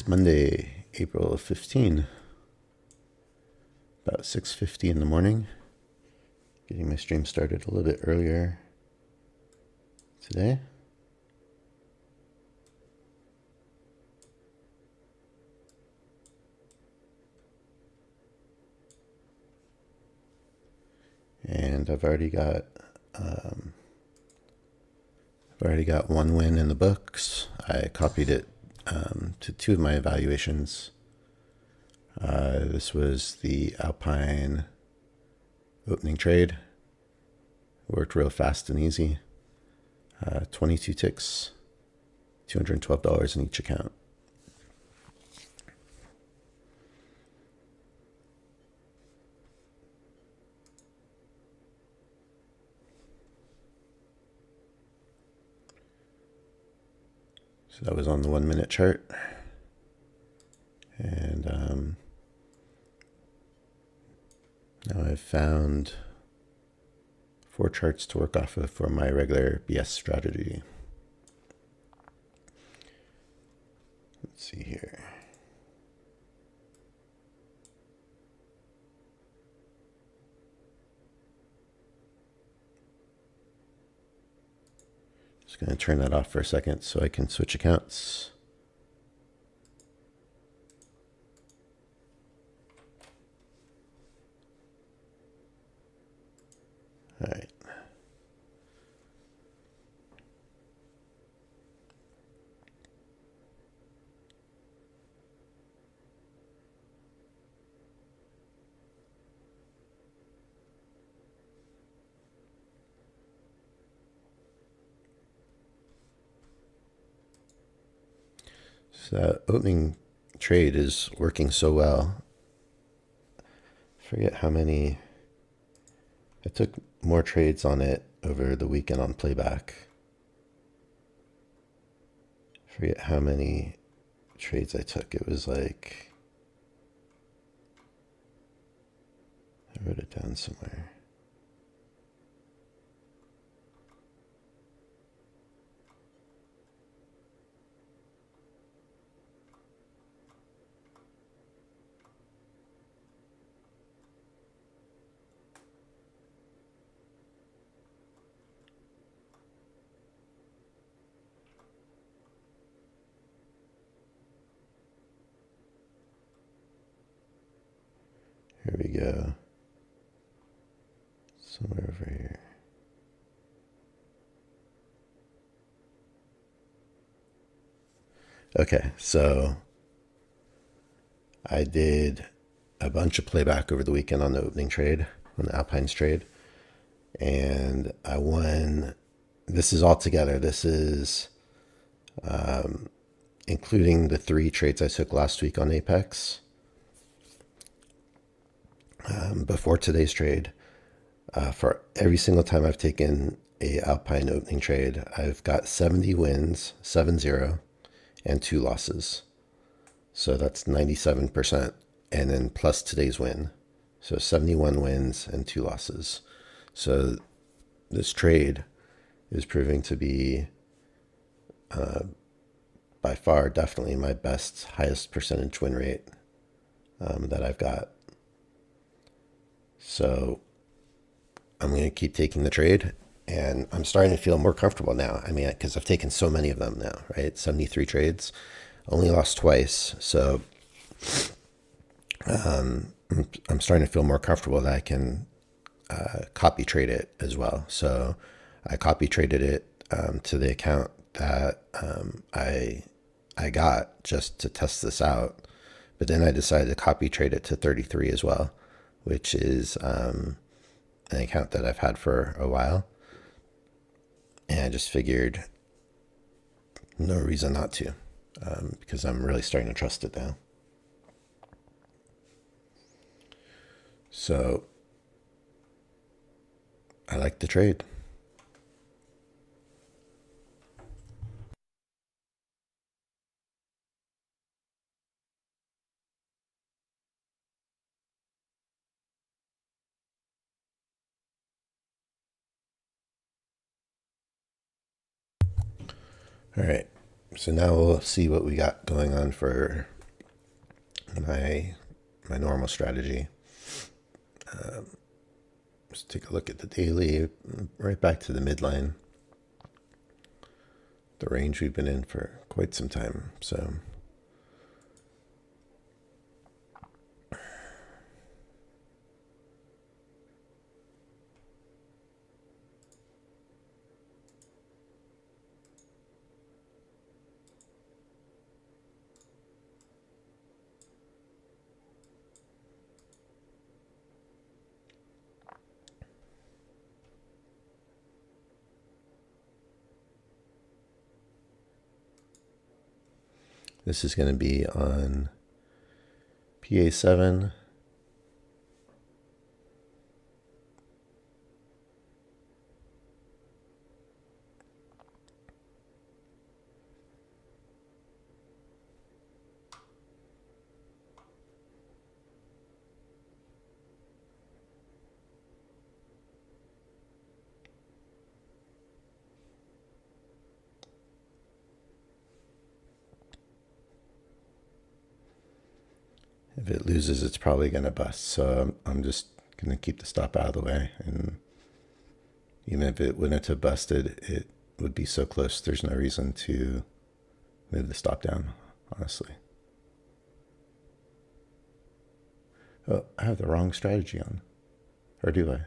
It's Monday, April 15, about 6:50 in the morning. Getting my stream started a little bit earlier today. And I've already got one win in the books. I copied it to two of my evaluations. This was the Alpine opening trade. Worked real fast and easy. 22 ticks, $212 in each account. So that was on the 1 minute chart. And now I've found 4 charts to work off of for my regular BS strategy. Let's see here. Just going to turn that off for a second so I can switch accounts. All right. So that opening trade is working so well. I forget how many. I took more trades on it over the weekend on playback. I forget how many trades I took. It was like, I wrote it down somewhere. Here we go. Somewhere over here. Okay, so I did a bunch of playback over the weekend on the opening trade, on the Alpine's trade, and I won. This is all together. This is including the 3 trades I took last week on Apex. Before today's trade, for every single time I've taken a Alpine opening trade, I've got 70 wins, 7-0, and 2 losses. So that's 97%. And then plus today's win. So 71 wins and 2 losses. So this trade is proving to be by far definitely my best, highest percentage win rate that I've got. So I'm going to keep taking the trade, and I'm starting to feel more comfortable now. I mean, because I've taken so many of them now, right? 73 trades, only lost twice. So I'm starting to feel more comfortable that I can copy trade it as well. So I copy traded it to the account that I got just to test this out. But then I decided to copy trade it to 33 as well, which is an account that I've had for a while. And I just figured no reason not to, because I'm really starting to trust it now. So I like the trade. All right, so now we'll see what we got going on for my normal strategy. Let's take a look at the daily, right back to the midline, the range we've been in for quite some time. So this is going to be on PA7. If it loses, it's probably going to bust. So I'm just going to keep the stop out of the way. And even if it wouldn't have busted, it would be so close. There's no reason to move the stop down, honestly. Oh, I have the wrong strategy on. Or do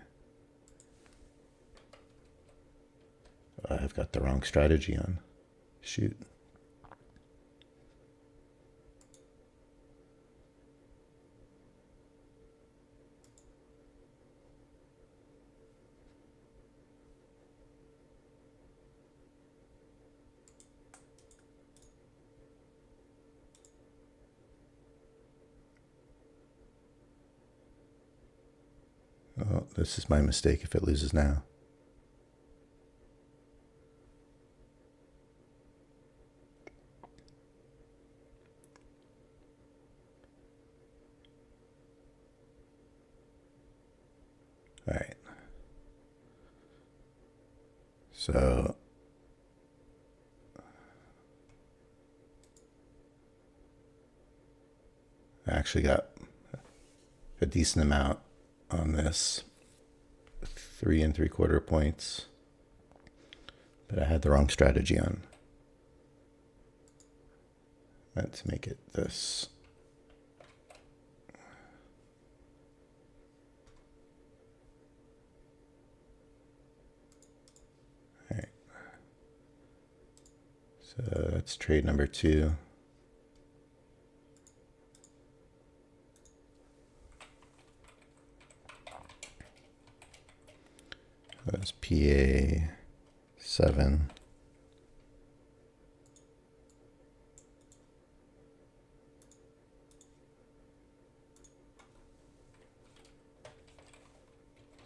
I? I've got the wrong strategy on. Shoot. Oh, this is my mistake if it loses now. All right. So I actually got a decent amount on this, 3 3/4 points, but I had the wrong strategy on. Let's make it this. All right. So that's trade number 2. That's PA7.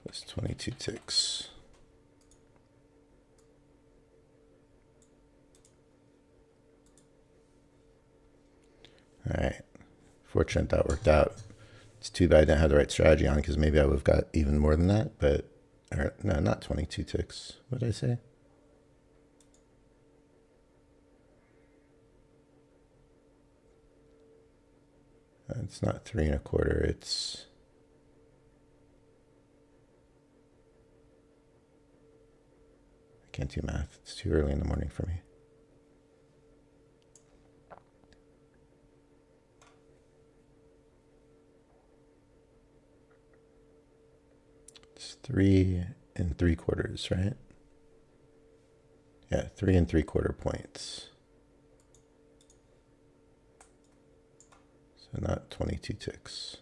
That's 22 ticks. All right. Fortunate that worked out. It's too bad I didn't have the right strategy on, because maybe I would have got even more than that, but no, not 22 ticks. What did I say? It's not 3 1/4. It's I can't do math. It's too early in the morning for me. It's 3 3/4, right? Yeah, 3 3/4 points. So not 22 ticks.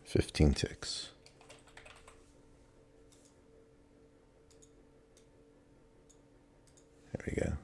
$15 ticks. There we go.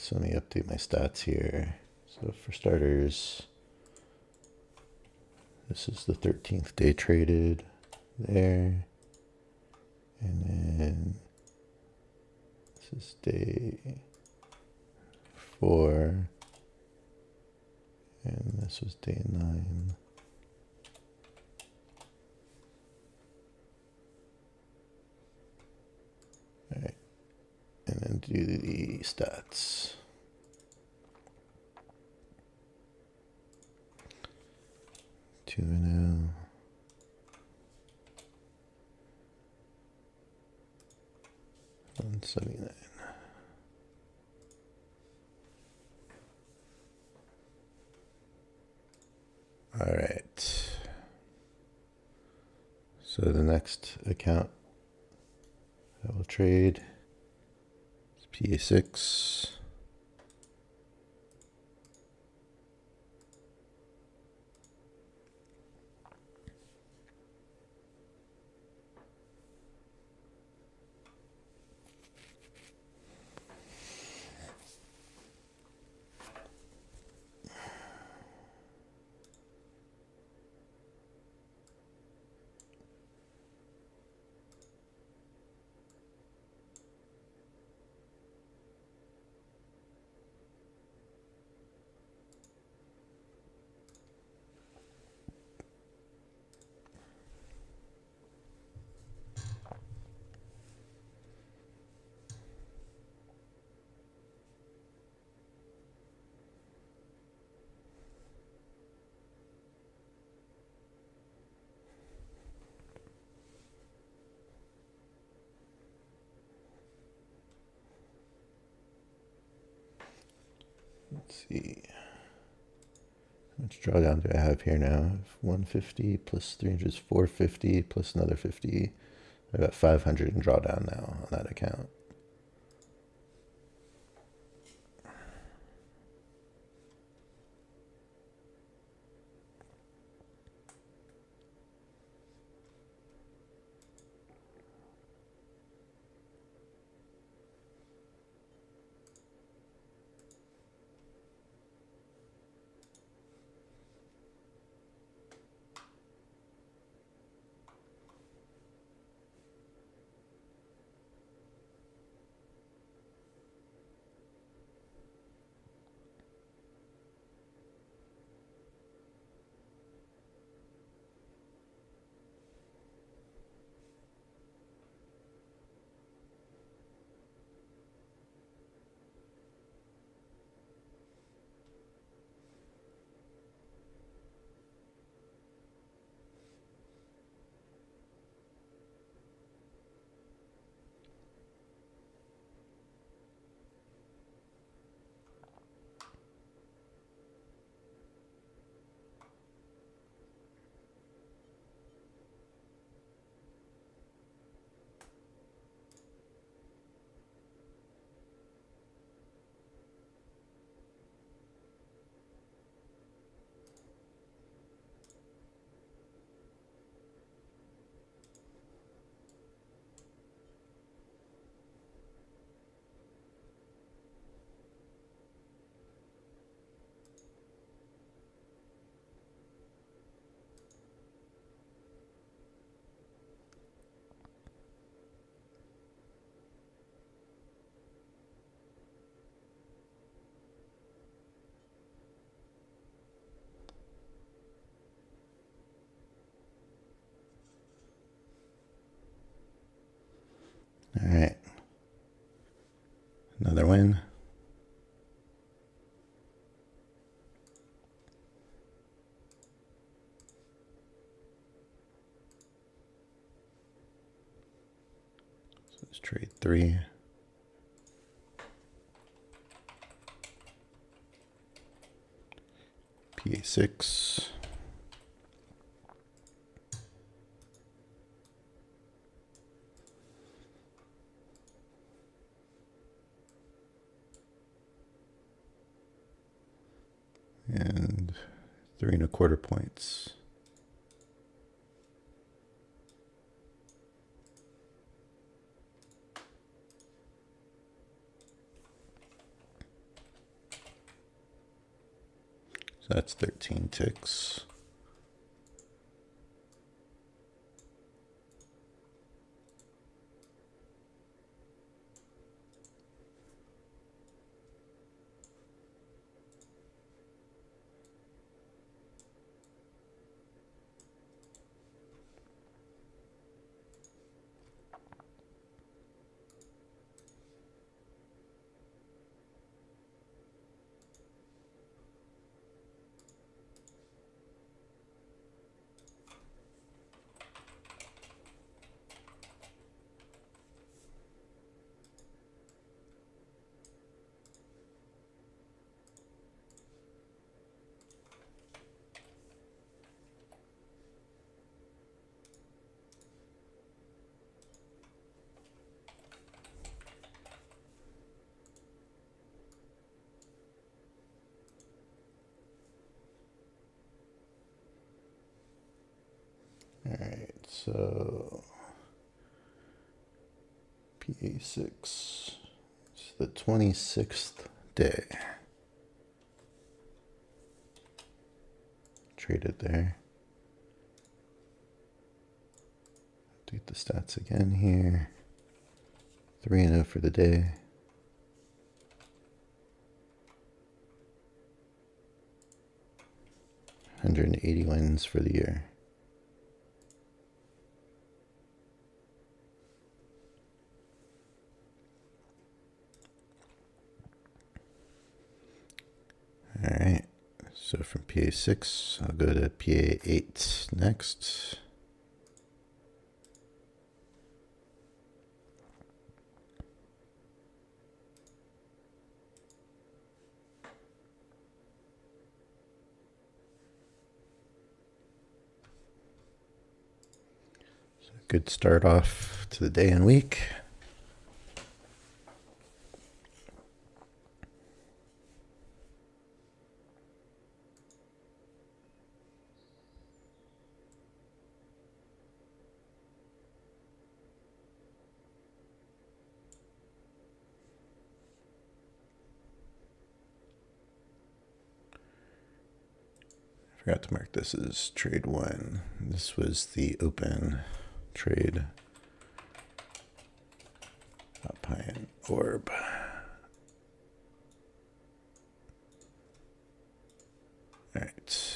so let me update my stats here. So for starters, this is the 13th day traded there. And then this is day 4. And this was day 9. All right. And then do the stats. Two now. $179. All right. So the next account that will trade is PA6. Let's see. How much drawdown do I have here now? 150 plus 300 is 450 plus another 50. I got 500 in drawdown now on that account. All right. Another win. So let's trade 3. PA6. And 3 1/4 points. So that's 13 ticks. All right, so PA6, it's the 26th day. Traded there. Update the stats again here. 3-0 for the day. $180 wins for the year. All right, so from PA6, I'll go to PA8 next. So good start off to the day and week. Forgot to mark this as trade 1. This was the open trade. Pine orb. All right.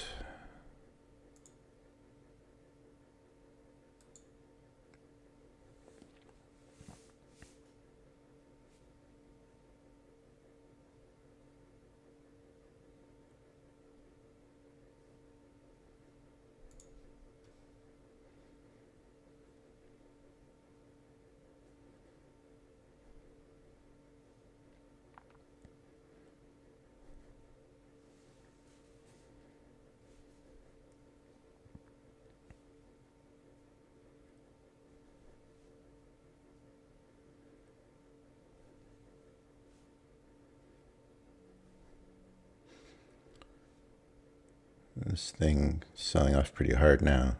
This thing selling off pretty hard now.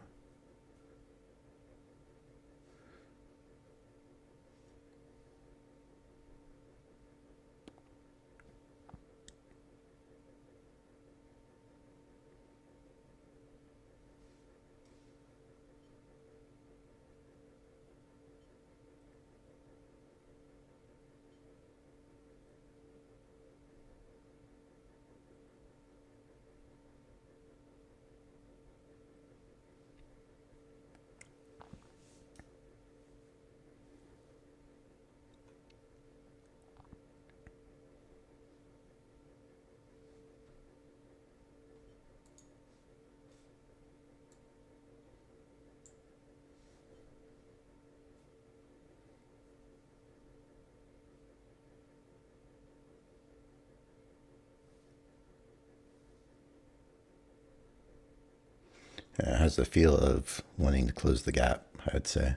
It has the feel of wanting to close the gap, I'd say,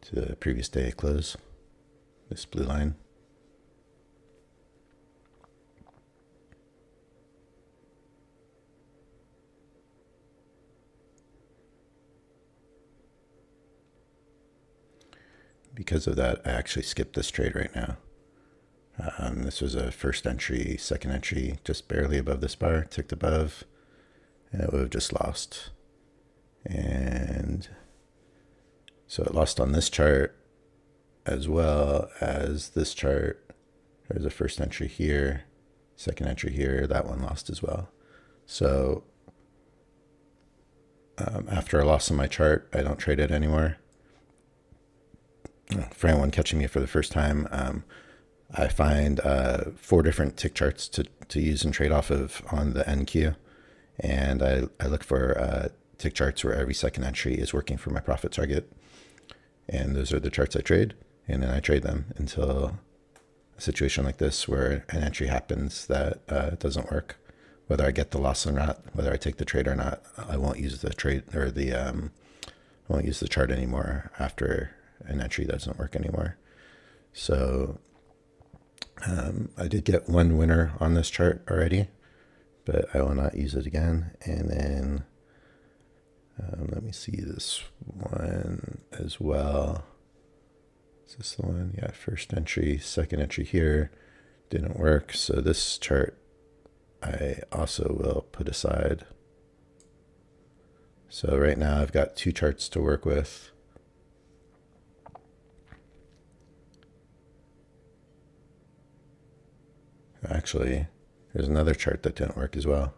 to the previous day close, this blue line. Because of that, I actually skipped this trade right now. This was a first entry, second entry, just barely above this bar, ticked above, and it would have just lost. And so it lost on this chart as well as this chart. There's a first entry here, second entry here, that one lost as well. So after a loss on my chart, I don't trade it anymore. For anyone catching me for the first time, I find 4 different tick charts to use and trade off of on the NQ. And I look for tick charts where every second entry is working for my profit target. And those are the charts I trade. And then I trade them until a situation like this where an entry happens that doesn't work. Whether I get the loss or not, whether I take the trade or not, I won't use the trade or I won't use the chart anymore after an entry doesn't work anymore. So I did get one winner on this chart already, but I will not use it again. And then let me see this one as well. Is this the one? Yeah, first entry, second entry here didn't work. So this chart I also will put aside. So right now I've got 2 charts to work with. Actually, there's another chart that didn't work as well.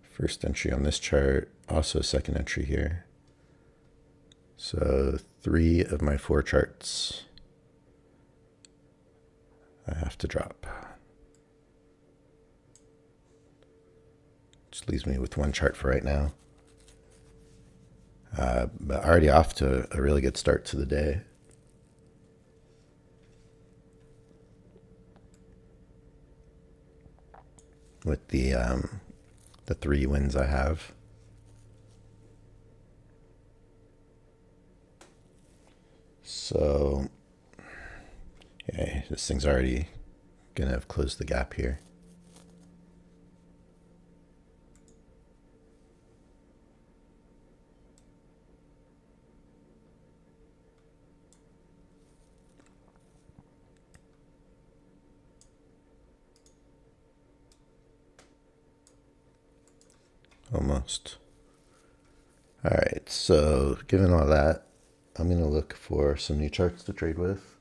First entry on this chart, also second entry here. So 3 of my 4 charts I have to drop. Just leaves me with 1 chart for right now. But already off to a really good start to the day. With the 3 wins I have. So, yeah, this thing's already gonna have closed the gap here. Almost. All right, so given all that, I'm going to look for some new charts to trade with.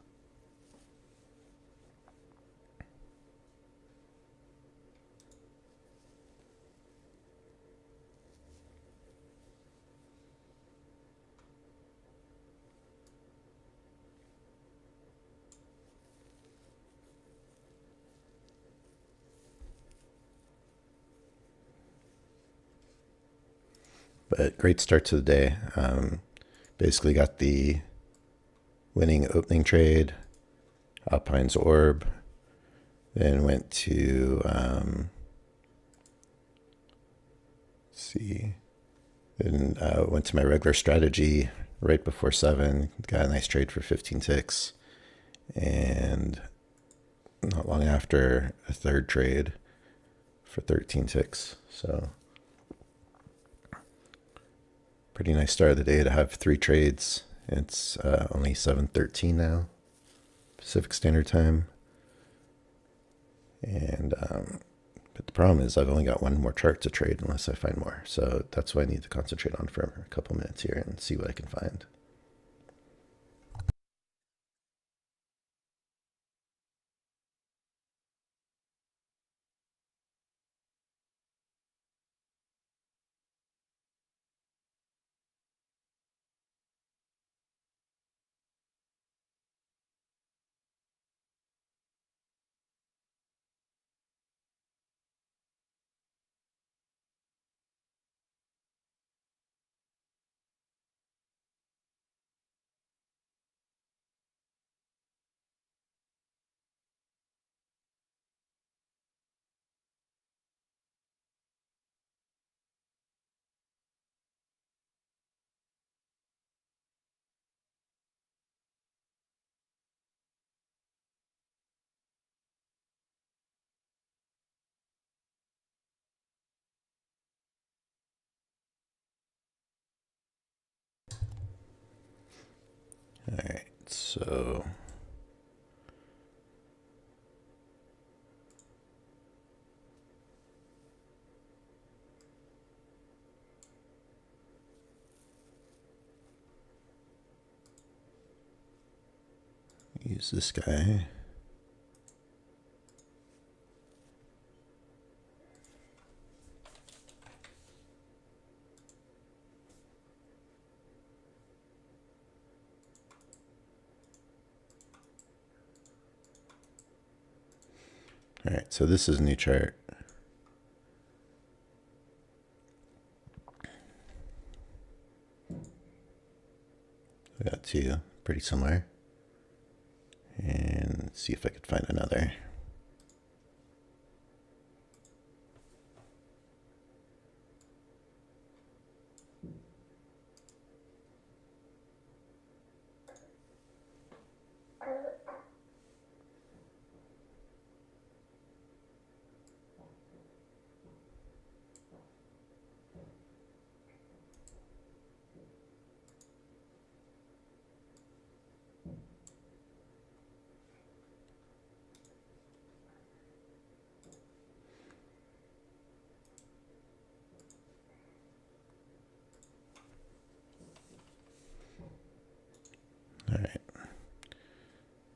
But great start to the day. Basically got the winning opening trade, Alpine's Orb, then went to, then went to my regular strategy right before 7, got a nice trade for 15 ticks, and not long after, a third trade for 13 ticks. So pretty nice start of the day to have 3 trades. It's only 7:13 now, Pacific Standard Time. And but the problem is I've only got 1 more chart to trade unless I find more. So that's what I need to concentrate on for a couple minutes here and see what I can find. All right, so use this guy. All right, so this is a new chart. We got two pretty similar. And let's see if I could find another. All right.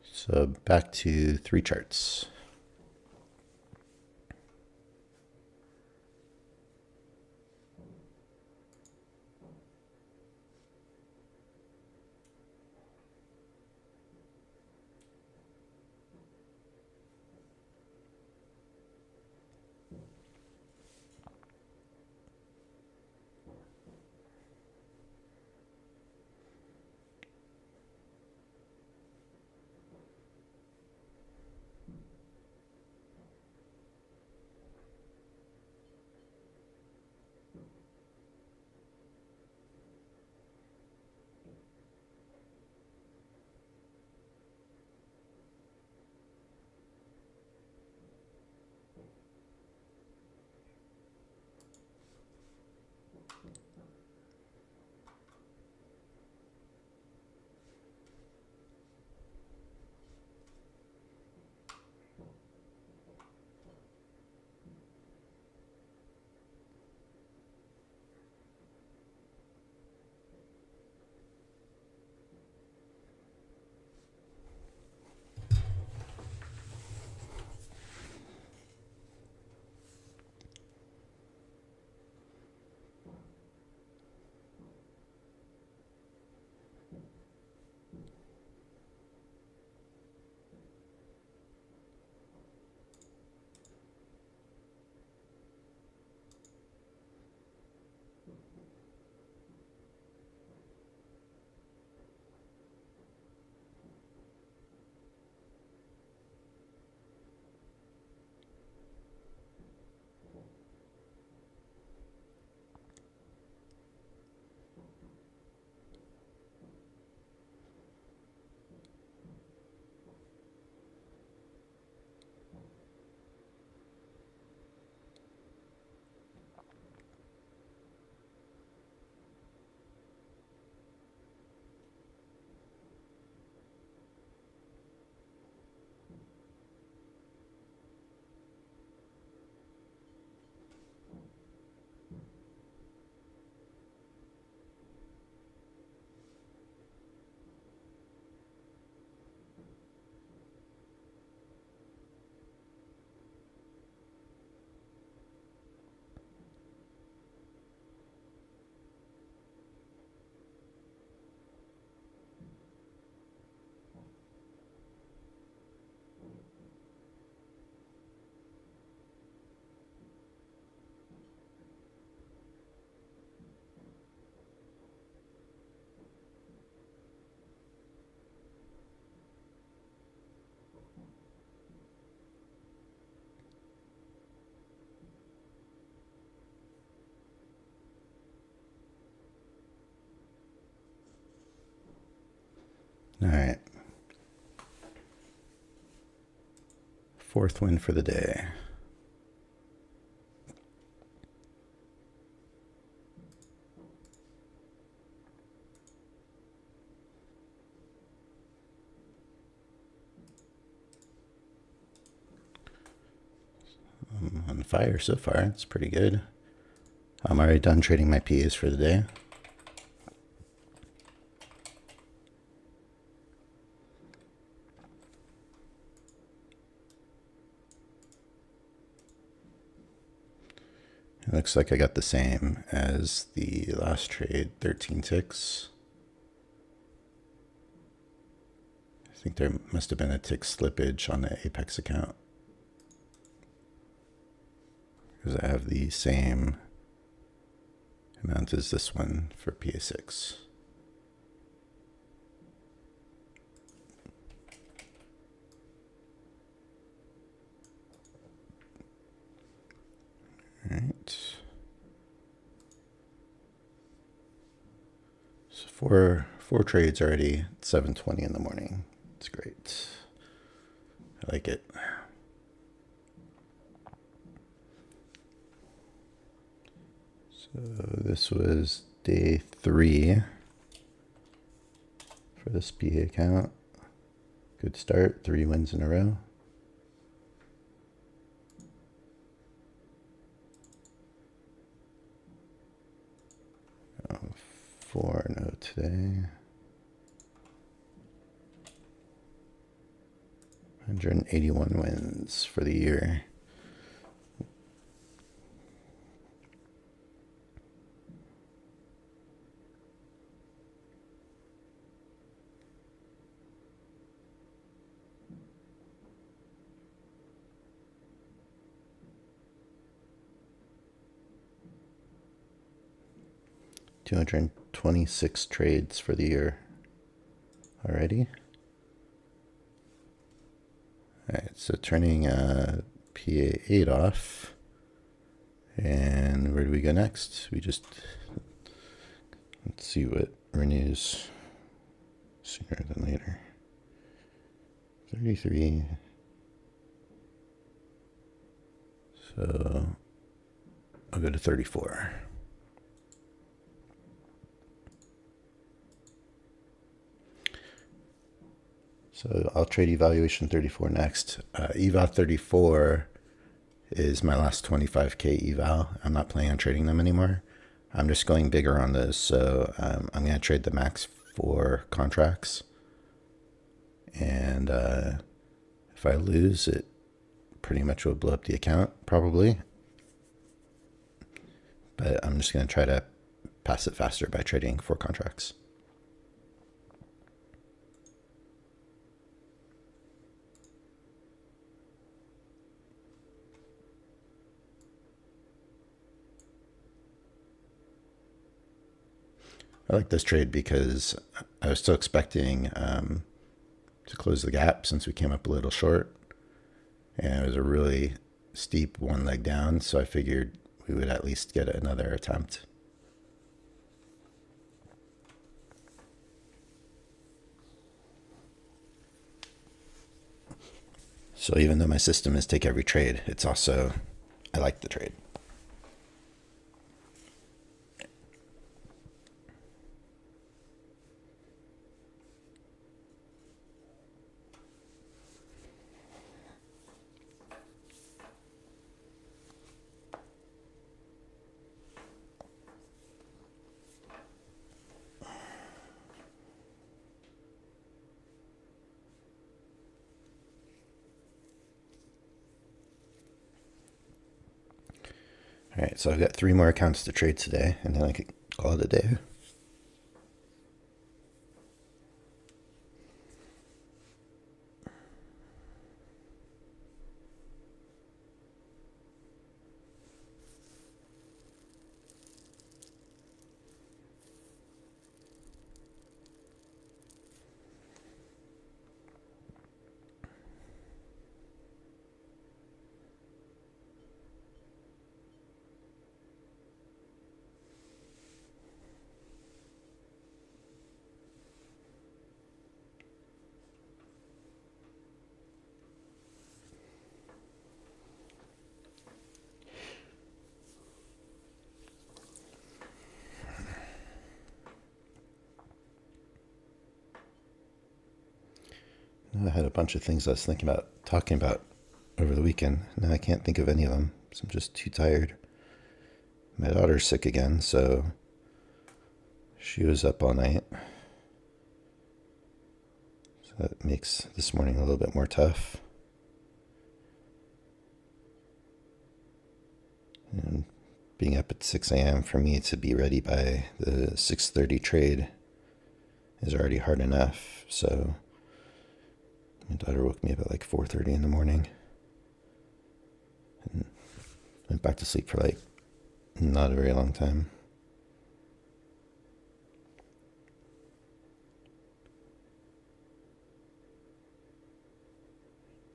So back to 3 charts. All right. 4th win for the day. I'm on fire so far. It's pretty good. I'm already done trading my P's for the day. It looks like I got the same as the last trade, 13 ticks. I think there must have been a tick slippage on the Apex account, because I have the same amount as this one for PA6. All right. So four trades already at 7:20 in the morning. It's great. I like it. So this was day 3 for this PA account. Good start, 3 wins in a row. Oh, 4-0 today. 181 wins for the year. $226 trades for the year already. All right, so turning PA8 off. And where do we go next? Let's see what renews sooner than later. 33. So I'll go to 34. So I'll trade evaluation 34 next. Eval 34 is my last 25K eval. I'm not planning on trading them anymore. I'm just going bigger on those. So I'm going to trade the max 4 contracts. And if I lose, it pretty much will blow up the account, probably. But I'm just going to try to pass it faster by trading 4 contracts. I like this trade because I was still expecting to close the gap since we came up a little short. And it was a really steep one leg down, so I figured we would at least get another attempt. So even though my system is take every trade, it's also, I like the trade. All right, so I've got 3 more accounts to trade today, and then I could call it a day. I had a bunch of things I was thinking about talking about over the weekend. Now I can't think of any of them, so I'm just too tired. My daughter's sick again, so she was up all night. So that makes this morning a little bit more tough. And being up at 6 a.m. for me to be ready by the 6:30 trade is already hard enough. So my daughter woke me up at like 4:30 in the morning and went back to sleep for like not a very long time.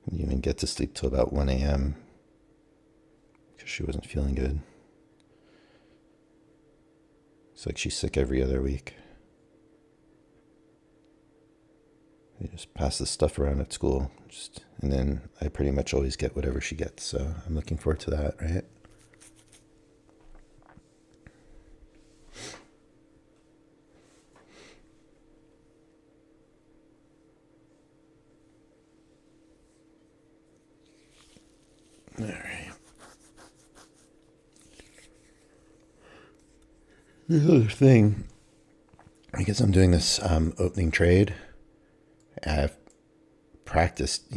Didn't even get to sleep till about 1 a.m. because she wasn't feeling good. It's like she's sick every other week. They just pass this stuff around at school, and then I pretty much always get whatever she gets. So I'm looking forward to that, right? All right. The other thing, because I'm doing this opening trade, I've practiced,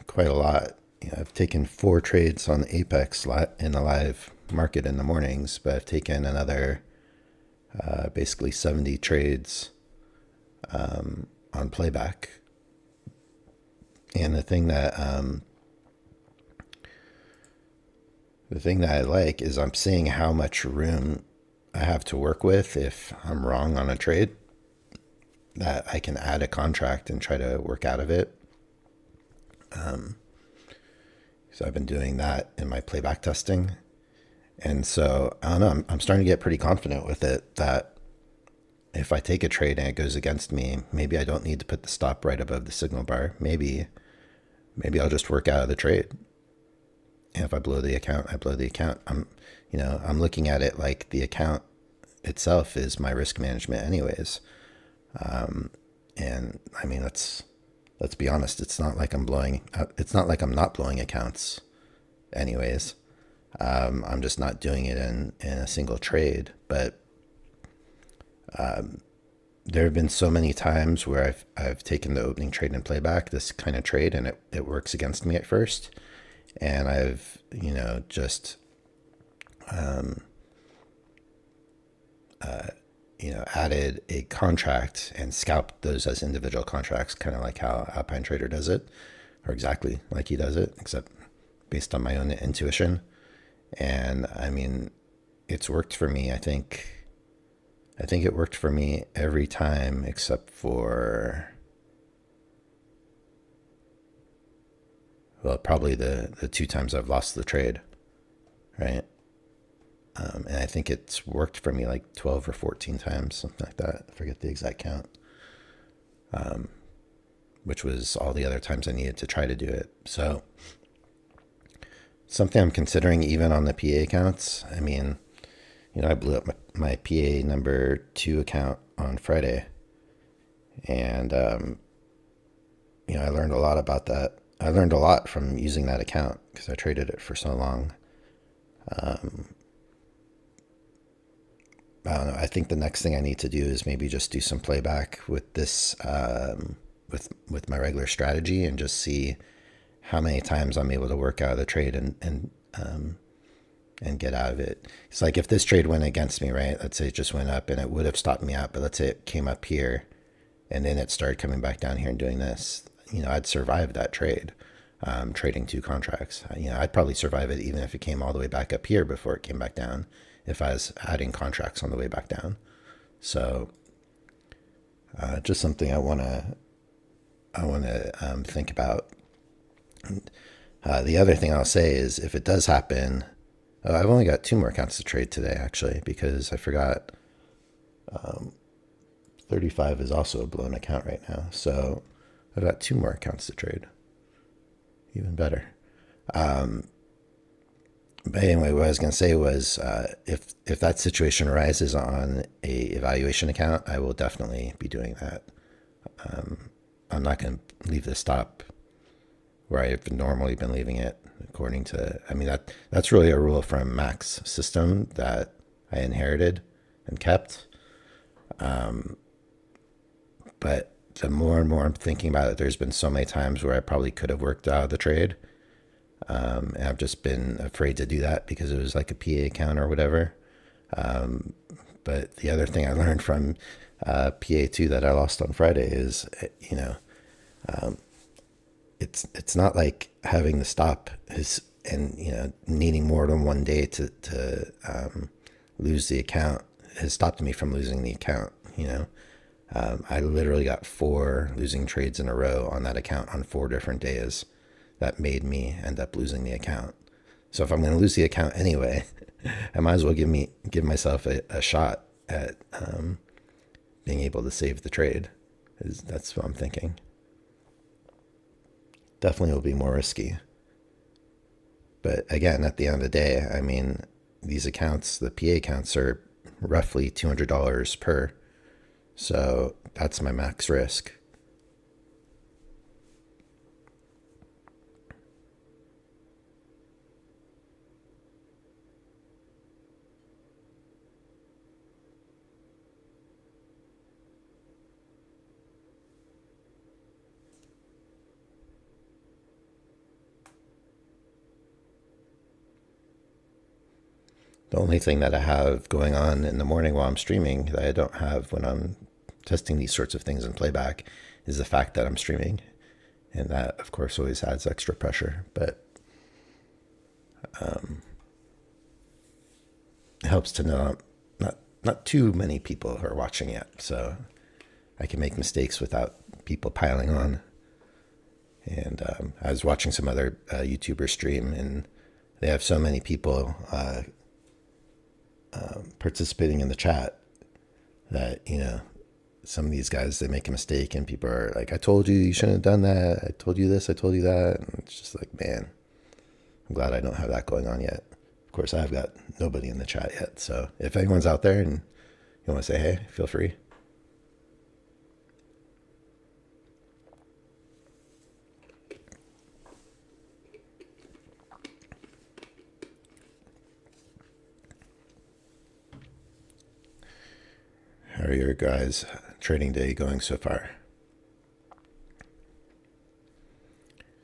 quite a lot. I've taken 4 trades on the Apex in the live market in the mornings, but I've taken another basically 70 trades on playback. And the thing that I like is I'm seeing how much room I have to work with if I'm wrong on a trade, that I can add a contract and try to work out of it. So I've been doing that in my playback testing. And so, I don't know, I'm starting to get pretty confident with it that if I take a trade and it goes against me, maybe I don't need to put the stop right above the signal bar. Maybe I'll just work out of the trade. And if I blow the account, I blow the account. I'm looking at it like the account itself is my risk management anyways. And I mean, let's be honest. It's not like I'm not blowing accounts anyways. I'm just not doing it in a single trade, but, there have been so many times where I've taken the opening trade and playback, this kind of trade, and it works against me at first. And I've, just, added a contract and scalped those as individual contracts, kind of like how Alpine Trader does it, or exactly like he does it, except based on my own intuition. And I mean, it's worked for me. I think it worked for me every time except for, well, probably the 2 times I've lost the trade, right? And I think it's worked for me like 12 or 14 times, something like that. I forget the exact count, which was all the other times I needed to try to do it. So something I'm considering even on the PA accounts. I mean, I blew up my PA number 2 account on Friday, and, I learned a lot about that. I learned a lot from using that account because I traded it for so long. I don't know. I think the next thing I need to do is maybe just do some playback with this, with my regular strategy, and just see how many times I'm able to work out of the trade and get out of it. It's like if this trade went against me, right? Let's say it just went up and it would have stopped me out, but let's say it came up here and then it started coming back down here and doing this. I'd survive that trade, trading 2 contracts. I'd probably survive it even if it came all the way back up here before it came back down, if I was adding contracts on the way back down. So just something I want to think about. The other thing I'll say is if it does happen, I've only got 2 more accounts to trade today, actually, because I forgot 35 is also a blown account right now. So I've got 2 more accounts to trade. Even better. But anyway, what I was going to say was if that situation arises on a evaluation account, I will definitely be doing that. I'm not going to leave the stop where I've normally been leaving it, according to, that's really a rule from Mac's system that I inherited and kept. But the more and more I'm thinking about it, there's been so many times where I probably could have worked out of the trade. And I've just been afraid to do that because it was like a PA account or whatever. But the other thing I learned from PA2 that I lost on Friday is, it's not like having to stop and needing more than one day to lose the account has stopped me from losing the account. I literally got 4 losing trades in a row on that account on 4 different days that made me end up losing the account. So if I'm going to lose the account anyway, I might as well give myself a shot at being able to save the trade. That's what I'm thinking. Definitely will be more risky. But again, at the end of the day, I mean, these accounts, the PA accounts, are roughly $200 per. So that's my max risk. The only thing that I have going on in the morning while I'm streaming that I don't have when I'm testing these sorts of things in playback is the fact that I'm streaming. And that, of course, always adds extra pressure. But it helps to know not too many people are watching yet. So I can make mistakes without people piling on. And I was watching some other YouTubers stream, and they have so many people participating in the chat that, some of these guys, they make a mistake and people are like, I told you shouldn't have done that. I told you this, I told you that. And it's just like, man, I'm glad I don't have that going on yet. Of course, I've got nobody in the chat yet. So if anyone's out there and you want to say, hey, feel free. How are your guys' trading day going so far?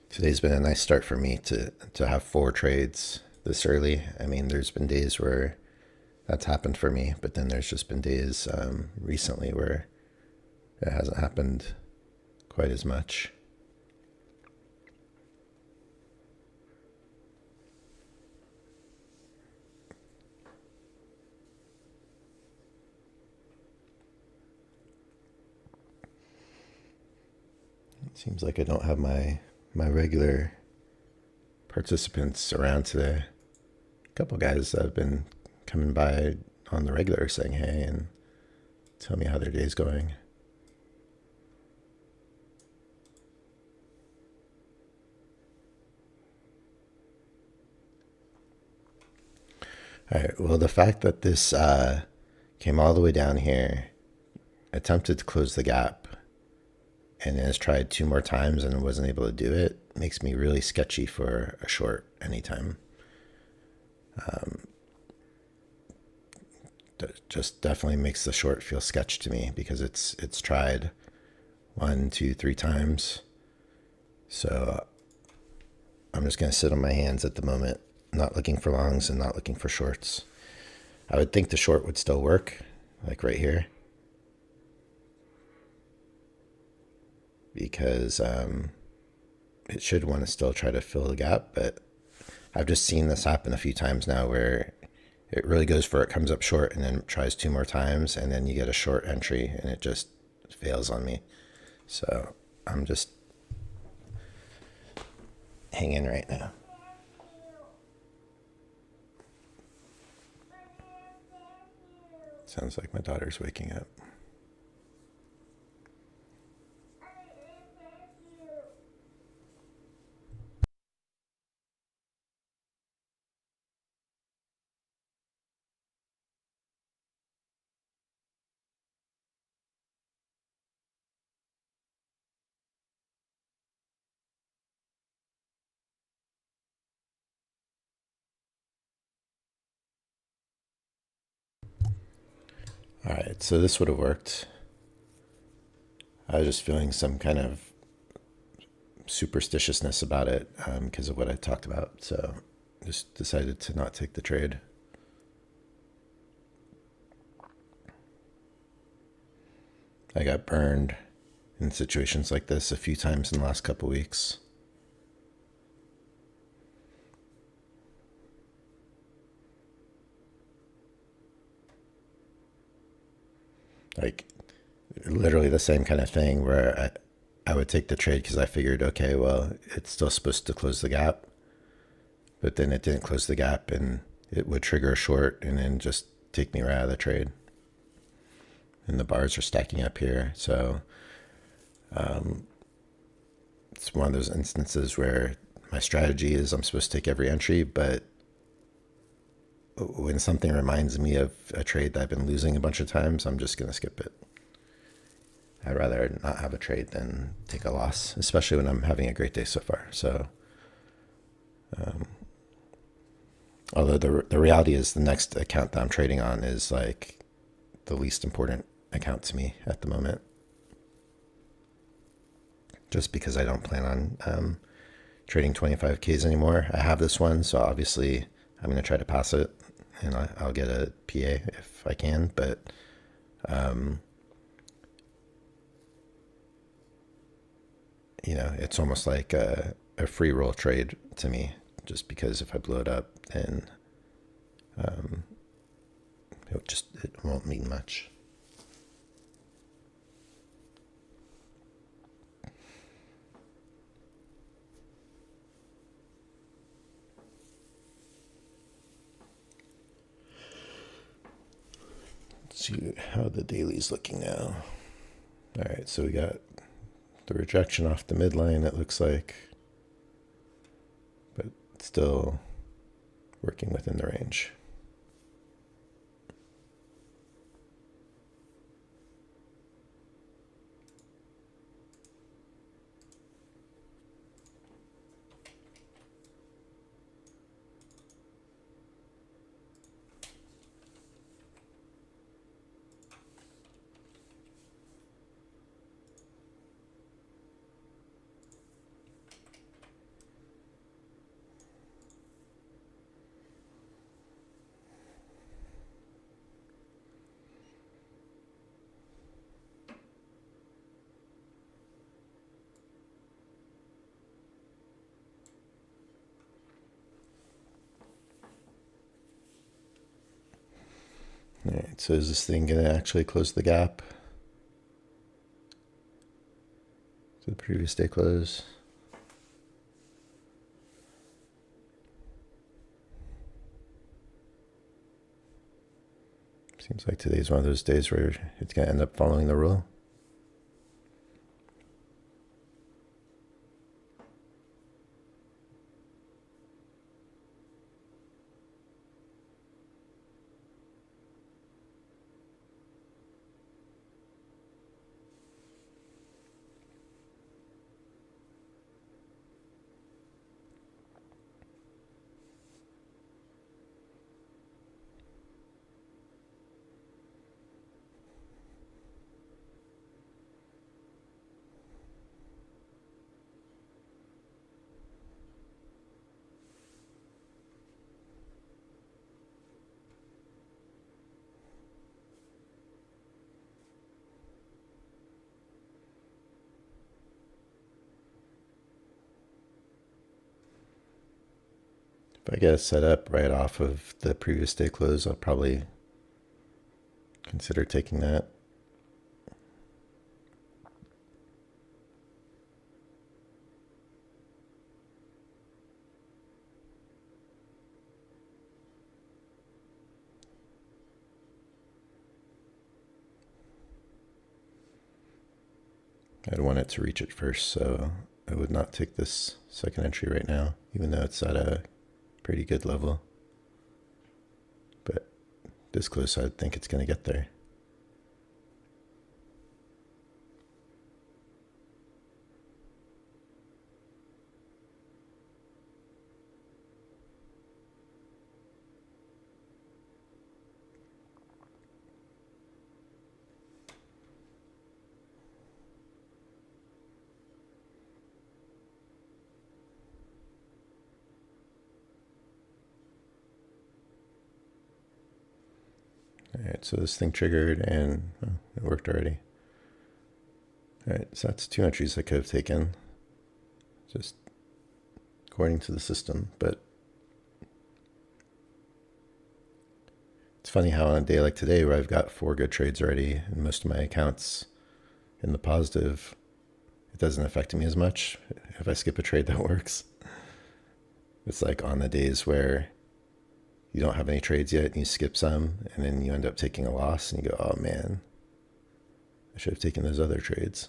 Today's been a nice start for me to have 4 trades this early. I mean, there's been days where that's happened for me, but then there's just been days recently where it hasn't happened quite as much. It seems like I don't have my regular participants around today. A couple guys that have been coming by on the regular saying hey and tell me how their day's going. All right, well, the fact that this came all the way down here, attempted to close the gap, and has tried 2 more times and wasn't able to do it, makes me really sketchy for a short anytime. Just definitely makes the short feel sketch to me because it's tried 1, 2, 3 times. So I'm just going to sit on my hands at the moment, not looking for longs and not looking for shorts. I would think the short would still work, like right here, because it should want to still try to fill the gap. But I've just seen this happen a few times now where it really goes for it, comes up short, and then tries 2 more times, and then you get a short entry, and it just fails on me. So I'm just hanging right now. Sounds like my daughter's waking up. All right, so this would have worked. I was just feeling some kind of superstitiousness about it because of what I talked about. So just decided to not take the trade. I got burned in situations like this a few times in the last couple weeks. Like literally the same kind of thing where I would take the trade because I figured, okay, well, it's still supposed to close the gap, but then it didn't close the gap and it would trigger a short and then just take me right out of the trade. And the bars are stacking up here. So it's one of those instances where my strategy is I'm supposed to take every entry, but when something reminds me of a trade that I've been losing a bunch of times, I'm just going to skip it. I'd rather not have a trade than take a loss, especially when I'm having a great day so far. So, although the reality is the next account that I'm trading on is like the least important account to me at the moment, just because I don't plan on trading 25Ks anymore. I have this one, so obviously I'm going to try to pass it, and I'll get a PA if I can, but you know, it's almost like a free roll trade to me, just because if I blow it up, then it won't mean much. Let's see how the daily's looking now. All right, so we got the rejection off the midline, it looks like, but still working within the range. All right, so is this thing going to actually close the gap to the previous day close? Seems like today's one of those days where it's going to end up following the rule. If I get it set up right off of the previous day close, I'll probably consider taking that. I'd want it to reach it first, so I would not take this second entry right now, even though it's at a pretty good level. But this close, I think it's going to get there. right, so this thing triggered and it worked already. All right, so that's 2 entries I could have taken, just according to the system. But it's funny how on a day like today, where I've got 4 good trades already and most of my accounts in the positive, it doesn't affect me as much if I skip a trade that works. It's like on the days where you don't have any trades yet and you skip some and then you end up taking a loss and you go, oh man, I should have taken those other trades.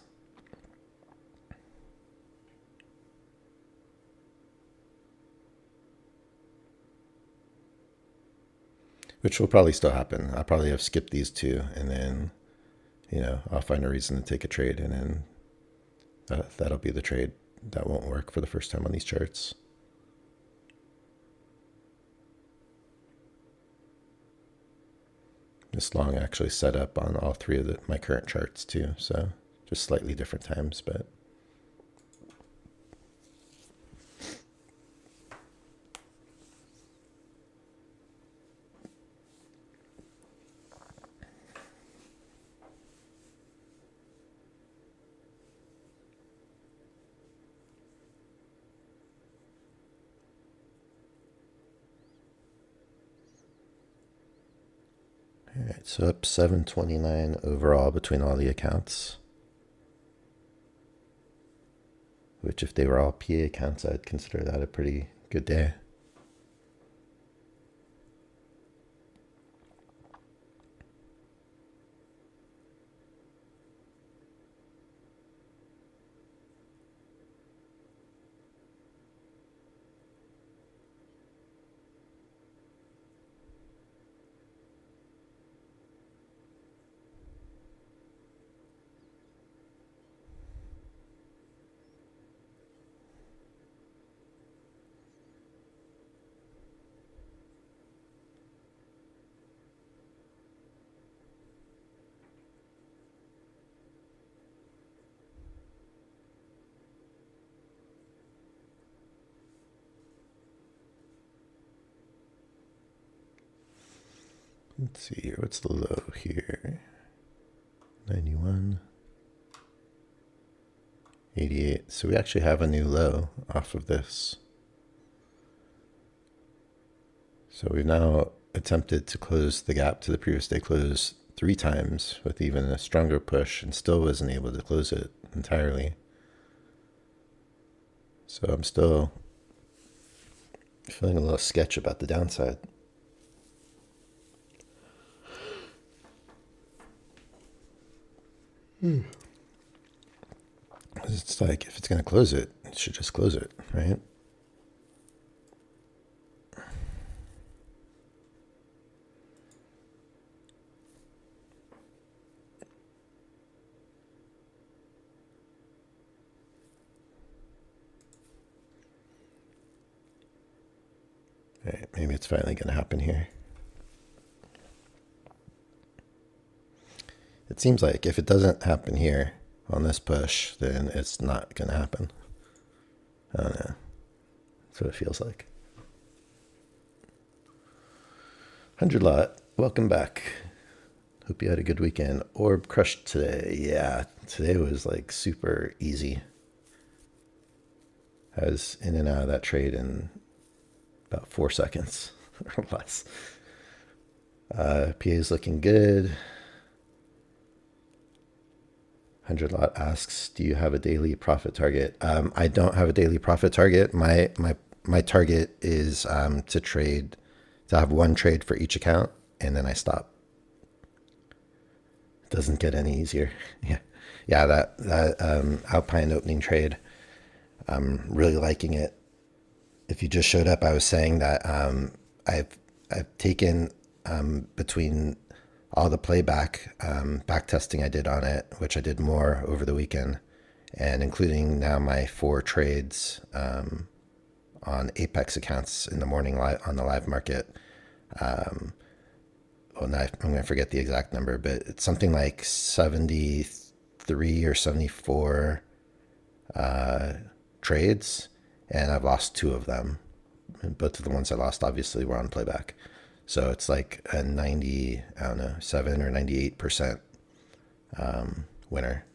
Which will probably still happen. I'll probably have skipped these 2 and then, I'll find a reason to take a trade and then that'll be the trade that won't work for the first time on these charts. This long actually set up on all 3 of my current charts too, so just slightly different times, but all right, so up 729 overall between all the accounts, which if they were all PA accounts, I'd consider that a pretty good day. Let's see here. What's the low here? 91. 88. So we actually have a new low off of this. So we've now attempted to close the gap to the previous day close 3 times with even a stronger push and still wasn't able to close it entirely. So I'm still feeling a little sketch about the downside. It's like, if it's going to close it, it should just close it, right? All right, maybe it's finally going to happen here. It seems like if it doesn't happen here on this push, then it's not going to happen. I don't know. That's what it feels like. 100 lot, welcome back. Hope you had a good weekend. Orb crushed today. Yeah, today was like super easy. I was in and out of that trade in about 4 seconds or less. PA is looking good. 100 lot asks, do you have a daily profit target? I don't have a daily profit target. My target is to have 1 trade for each account, and then I stop. It doesn't get any easier. Yeah. That Alpine opening trade, I'm really liking it. If you just showed up, I was saying that I've taken between all the playback back testing I did on it, which I did more over the weekend, and including now my 4 trades on Apex accounts in the morning on the live market. Well, now I'm going to forget the exact number, but it's something like 73 or 74 trades, and I've lost 2 of them. And both of the ones I lost obviously were on playback. So it's like a 90, I don't know, 7 or 98% winner.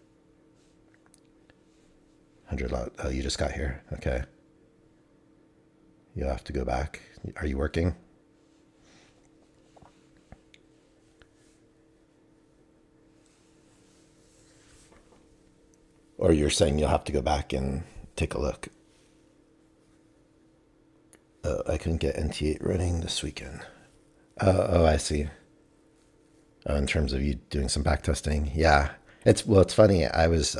100 lot. Oh, you just got here. Okay. You'll have to go back. Are you working? Or you're saying you'll have to go back and take a look? Oh, I couldn't get NT8 running this weekend. Oh, I see. Oh, in terms of you doing some back testing, yeah. It's funny. I was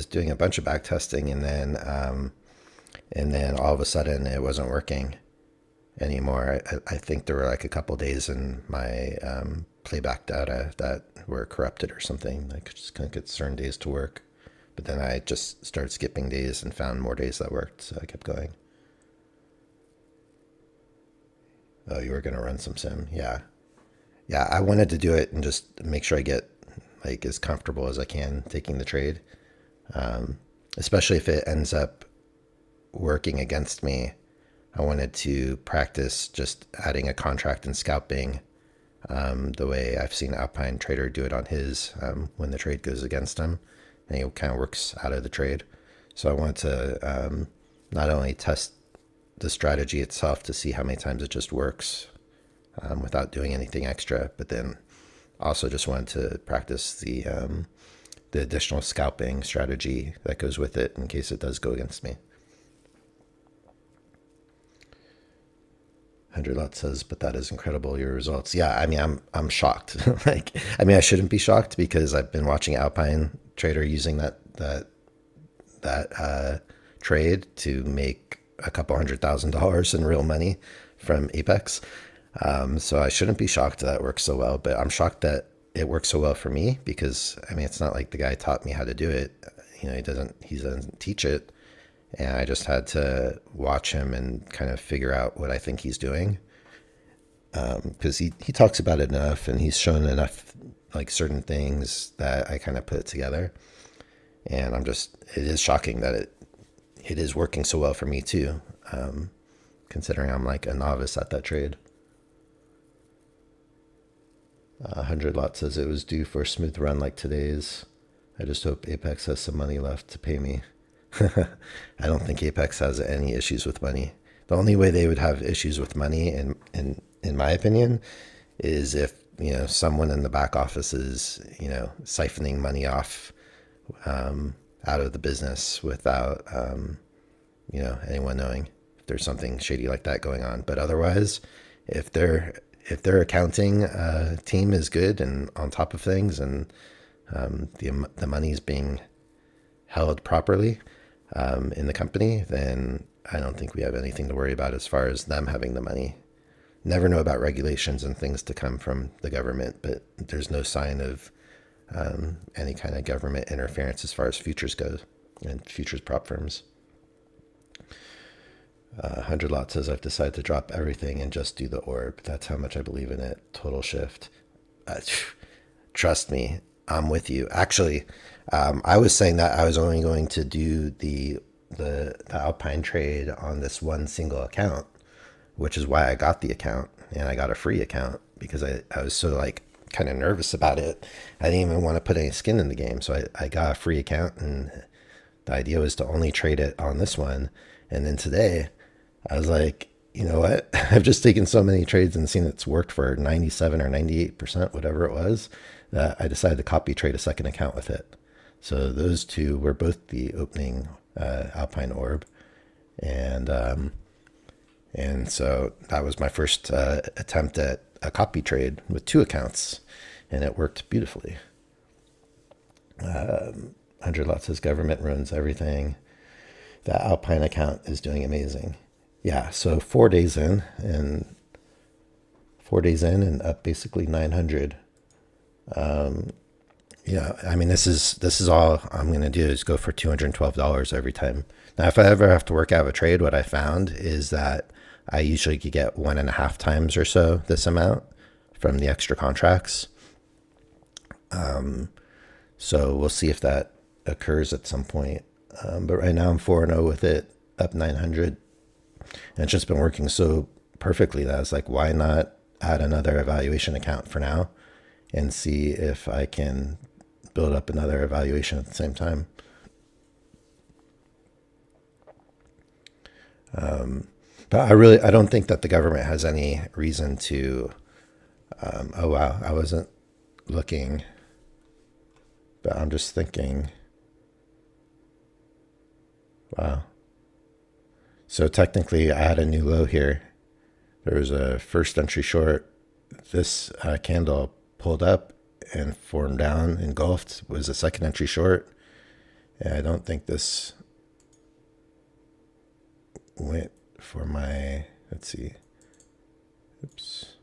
doing a bunch of back testing, and then all of a sudden it wasn't working anymore. I think there were like a couple days in my playback data that were corrupted or something. I just couldn't get certain days to work. But then I just started skipping days and found more days that worked, so I kept going. Oh, you were going to run some sim? Yeah. Yeah, I wanted to do it and just make sure I get like as comfortable as I can taking the trade, especially if it ends up working against me. I wanted to practice just adding a contract and scalping the way I've seen Alpine Trader do it on his when the trade goes against him and he kind of works out of the trade. So I want to not only test the strategy itself to see how many times it just works without doing anything extra, but then also just wanted to practice the additional scalping strategy that goes with it in case it does go against me. 100 lot says, but that is incredible, your results. Yeah, I mean, I'm shocked. Like, I mean, I shouldn't be shocked because I've been watching Alpine Trader using that trade to make a couple $100,000 in real money from Apex. So I shouldn't be shocked that it works so well, but I'm shocked that it works so well for me because I mean, it's not like the guy taught me how to do it. You know, he doesn't teach it. And I just had to watch him and kind of figure out what I think he's doing. Because he talks about it enough and he's shown enough like certain things that I kind of put it together. And it is shocking that it is working so well for me too. Considering I'm like a novice at that trade. 100 lot says it was due for a smooth run like today's. I just hope Apex has some money left to pay me. I don't think Apex has any issues with money. The only way they would have issues with money, in my opinion, is if someone in the back office is siphoning money off out of the business without anyone knowing. If there's something shady like that going on, but otherwise, if their accounting team is good and on top of things, and the money is being held properly in the company, then I don't think we have anything to worry about as far as them having the money. Never know about regulations and things to come from the government, but there's no sign of any kind of government interference as far as futures goes and futures prop firms. 100 lot says, I've decided to drop everything and just do the orb. That's how much I believe in it. Total shift. Trust me, I'm with you. Actually, I was saying that I was only going to do the Alpine trade on this one single account, which is why I got the account, and I got a free account because I was so like kind of nervous about it. I didn't even want to put any skin in the game. So I got a free account, and the idea was to only trade it on this one. And then today I was like, you know what? I've just taken so many trades and seen it's worked for 97 or 98%, whatever it was, that I decided to copy trade a second account with it. So those two were both the opening Alpine orb. And so that was my first attempt at a copy trade with two accounts, and it worked beautifully. 100 lot says government ruins everything. That Alpine account is doing amazing. Yeah, so 4 days in and up basically 900. Yeah, I mean, this is all I'm going to do is go for $212 every time. Now, if I ever have to work out of a trade, what I found is that I usually could get 1.5 times or so this amount from the extra contracts. So we'll see if that occurs at some point. But right now I'm 4-0 with it, up 900. And it's just been working so perfectly that I was like, why not add another evaluation account for now and see if I can build up another evaluation at the same time. But I don't think that the government has any reason to, oh wow, I wasn't looking, but I'm just thinking, wow. So technically I had a new low here. There was a first entry short. This candle pulled up and formed down, engulfed, was a second entry short. And I don't think this went for my, let's see, oops,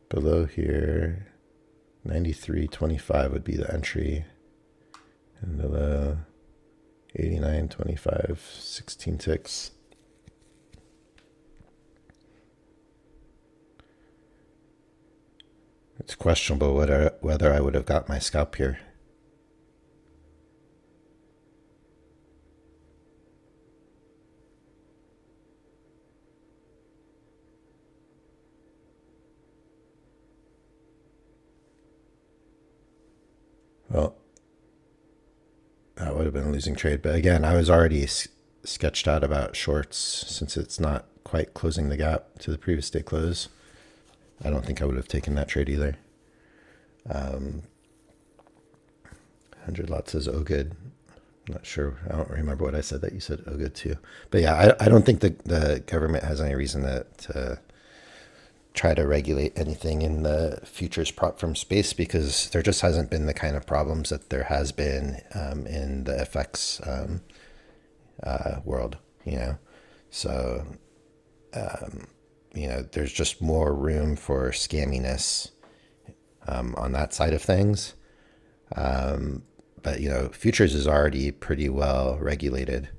below here, 93.25 would be the entry, and the low, 89.25, 16 ticks. It's questionable whether I would have got my scalp here. Well, that would have been a losing trade. But again, I was already sketched out about shorts since it's not quite closing the gap to the previous day close. I don't think I would have taken that trade either. 100 lot says, oh, good. I'm not sure. I don't remember what I said that you said, oh, good too. But yeah, I don't think the government has any reason to try to regulate anything in the futures prop firm space, because there just hasn't been the kind of problems that there has been in the FX world, you know. So, you know, there's just more room for scamminess on that side of things. But, you know, futures is already pretty well regulated.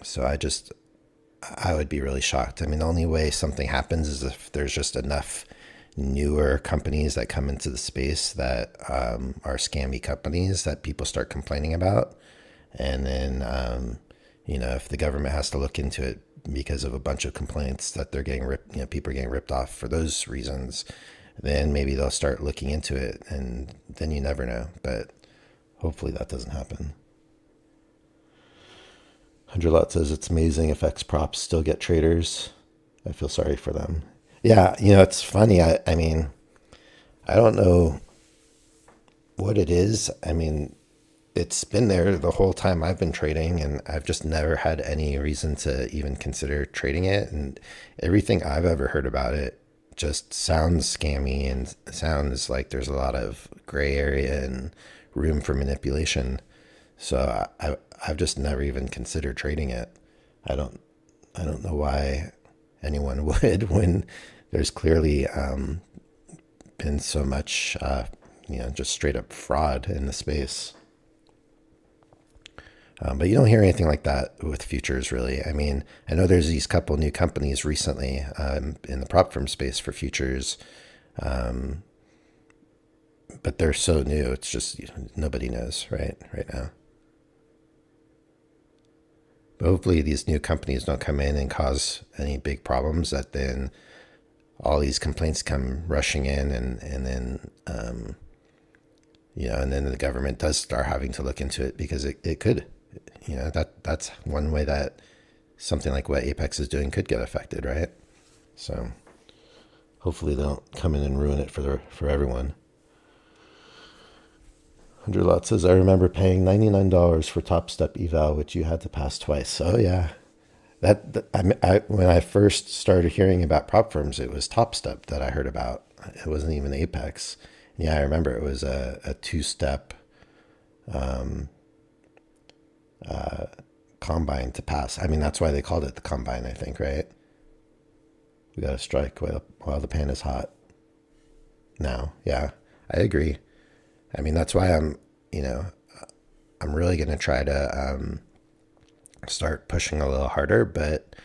So I would be really shocked. I mean, the only way something happens is if there's just enough newer companies that come into the space that are scammy companies that people start complaining about. And then, you know, if the government has to look into it because of a bunch of complaints that they're getting ripped, you know, people are getting ripped off for those reasons, then maybe they'll start looking into it, and then you never know. But hopefully that doesn't happen. 100 lot says, it's amazing FX props still get traders. I feel sorry for them. Yeah, you know, it's funny. I mean, I don't know what it is. I mean, it's been there the whole time I've been trading, and I've just never had any reason to even consider trading it. And everything I've ever heard about it just sounds scammy and sounds like there's a lot of gray area and room for manipulation. So I've just never even considered trading it. I don't know why anyone would, when there's clearly been so much, you know, just straight up fraud in the space. But you don't hear anything like that with futures, really. I mean, I know there's these couple new companies recently in the prop firm space for futures, but they're so new. It's just, you know, nobody knows right now. But hopefully these new companies don't come in and cause any big problems that then all these complaints come rushing in, and then, you know, and then the government does start having to look into it, because it could. You know, that's one way that something like what Apex is doing could get affected, right? So hopefully they don't come in and ruin it for everyone. 100 lot says, I remember paying $99 for Top Step Eval, which you had to pass twice. Oh yeah, when I first started hearing about prop firms, it was Top Step that I heard about. It wasn't even Apex. Yeah, I remember it was a two-step combine to pass. I mean, that's why they called it the combine, I think, right? We got to strike while the pan is hot. Now, yeah, I agree. I mean, that's why I'm really going to try to start pushing a little harder, but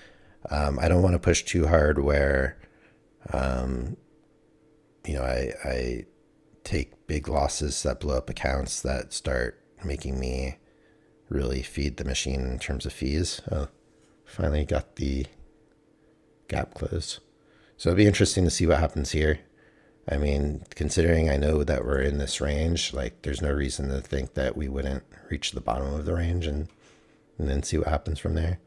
I don't want to push too hard where, you know, I take big losses that blow up accounts that start making me really feed the machine in terms of fees. Oh, finally got the gap close. So it'll be interesting to see what happens here. I mean, considering I know that we're in this range, like there's no reason to think that we wouldn't reach the bottom of the range and then see what happens from there.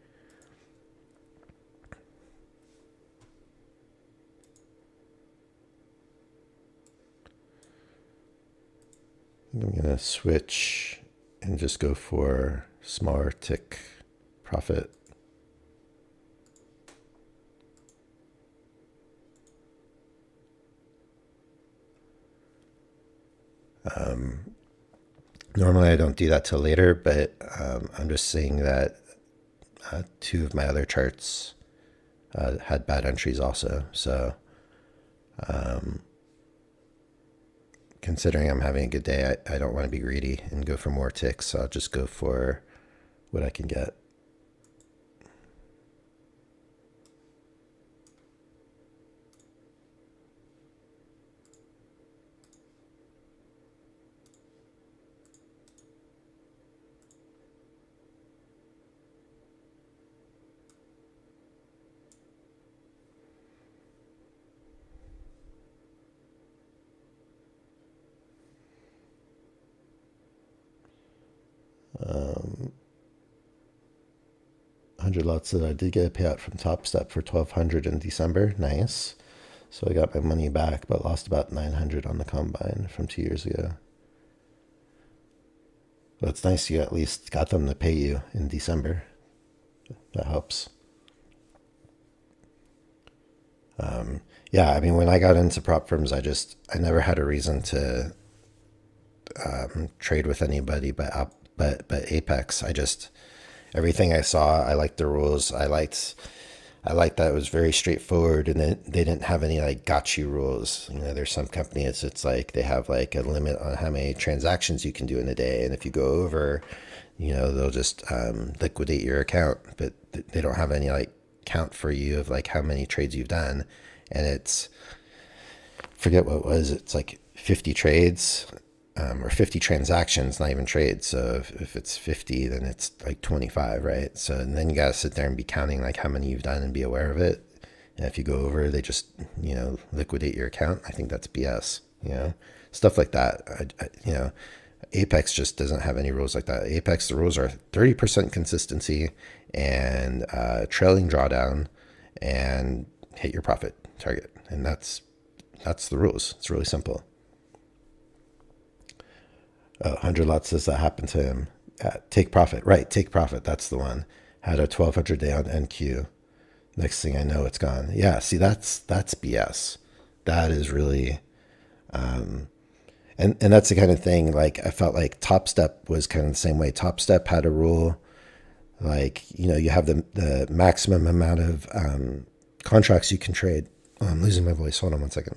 I'm going to switch and just go for smaller tick profit. Normally I don't do that till later, but I'm just seeing that two of my other charts had bad entries also. So considering I'm having a good day, I don't want to be greedy and go for more ticks. So I'll just go for what I can get. Um, 100 lots that I did get a payout from Top Step for 1,200 in December. Nice. So I got my money back, but lost about 900 on the combine from 2 years ago. Well, it's nice you at least got them to pay you in December. That helps. Yeah, I mean, when I got into prop firms, I never had a reason to trade with anybody but Apex. Everything I saw, I liked the rules. I liked that it was very straightforward, and they didn't have any like got you rules. You know, there's some companies, it's like they have like a limit on how many transactions you can do in a day, and if you go over, you know, they'll just liquidate your account, but they don't have any like count for you of like how many trades you've done. And it's, forget what it was, it's like 50 trades or 50 transactions, not even trades. So if it's 50, then it's like 25, right? So and then you got to sit there and be counting like how many you've done and be aware of it. And if you go over, they just, you know, liquidate your account. I think that's BS, you know, stuff like that. You know, Apex just doesn't have any rules like that. Apex, the rules are 30% consistency and trailing drawdown and hit your profit target. And that's the rules. It's really simple. 100 lots says that happened to him. Take profit. Right, take profit. That's the one. Had a 1,200 day on NQ. Next thing I know, it's gone. Yeah, see, that's BS. That is really... and that's the kind of thing, like, I felt like Top Step was kind of the same way. Top Step had a rule, like, you know, you have the maximum amount of contracts you can trade. Oh, I'm losing my voice. Hold on one second.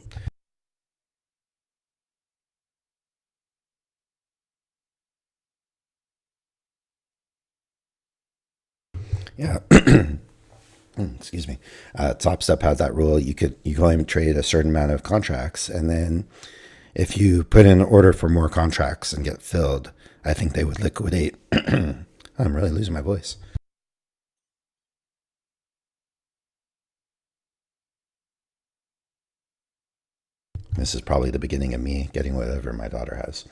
Yeah. Excuse me. Top Step had that rule. You could only trade a certain amount of contracts, and then if you put in an order for more contracts and get filled, I think they would liquidate. I'm really losing my voice. This is probably the beginning of me getting whatever my daughter has.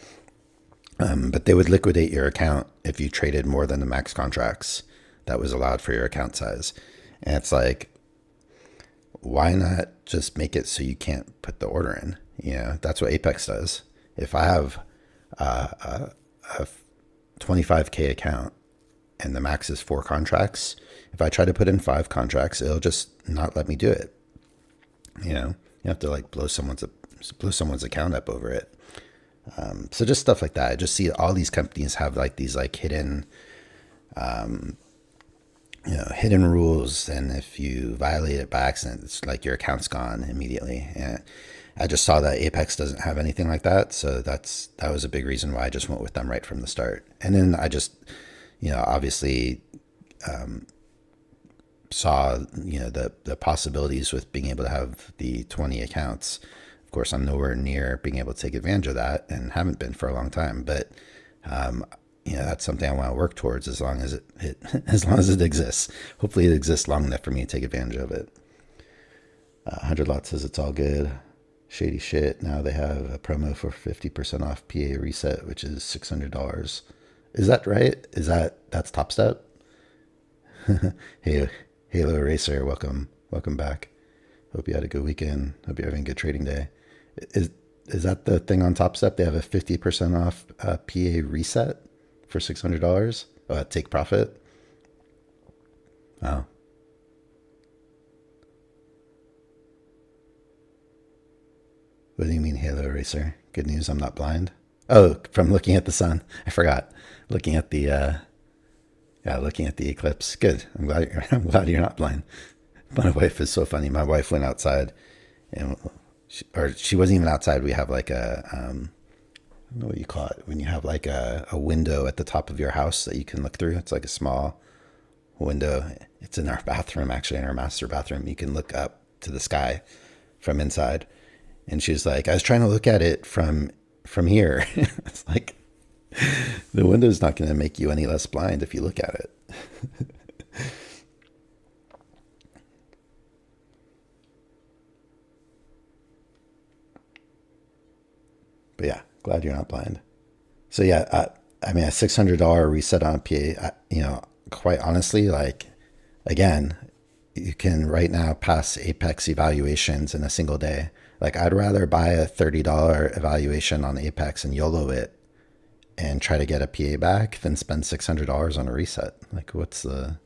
But they would liquidate your account if you traded more than the max contracts that was allowed for your account size. And it's like, why not just make it so you can't put the order in? You know, that's what Apex does. If I have a 25K account and the max is 4 contracts, if I try to put in 5 contracts, it'll just not let me do it. You know, you have to like blow someone's account up over it. So just stuff like that. I just see all these companies have like these like hidden, you know, hidden rules. And if you violate it by accident, it's like your account's gone immediately. And I just saw that Apex doesn't have anything like that. So that was a big reason why I just went with them right from the start. And then I just, you know, obviously, saw, you know, the possibilities with being able to have the 20 accounts. Of course, I'm nowhere near being able to take advantage of that and haven't been for a long time, but you know, that's something I want to work towards as long as it as long as it exists. Hopefully it exists long enough for me to take advantage of it. 100 Lot says it's all good. Shady shit. Now they have a promo for 50% off PA reset, which is $600. Is that right? That's Top Step? Hey, Halo Racer, welcome back. Hope you had a good weekend. Hope you're having a good trading day. Is that the thing on Top Step? They have a 50% off PA reset for $600. Take profit. Wow. What do you mean, Halo Racer? Good news, I'm not blind. Oh, from looking at the sun. I forgot. Looking at the looking at the eclipse. Good. I'm glad you're not blind. My wife is so funny. My wife went outside, and she wasn't even outside. We have like I don't know what you call it when you have like a window at the top of your house that you can look through. It's like a small window. It's in our bathroom, actually, in our master bathroom. You can look up to the sky from inside. And she's like, I was trying to look at it from here. It's like, the window's not going to make you any less blind if you look at it. But yeah, glad you're not blind. So yeah, I mean, a $600 reset on PA, quite honestly, like, again, you can right now pass Apex evaluations in a single day. Like, I'd rather buy a $30 evaluation on Apex and YOLO it and try to get a PA back than spend $600 on a reset. What's the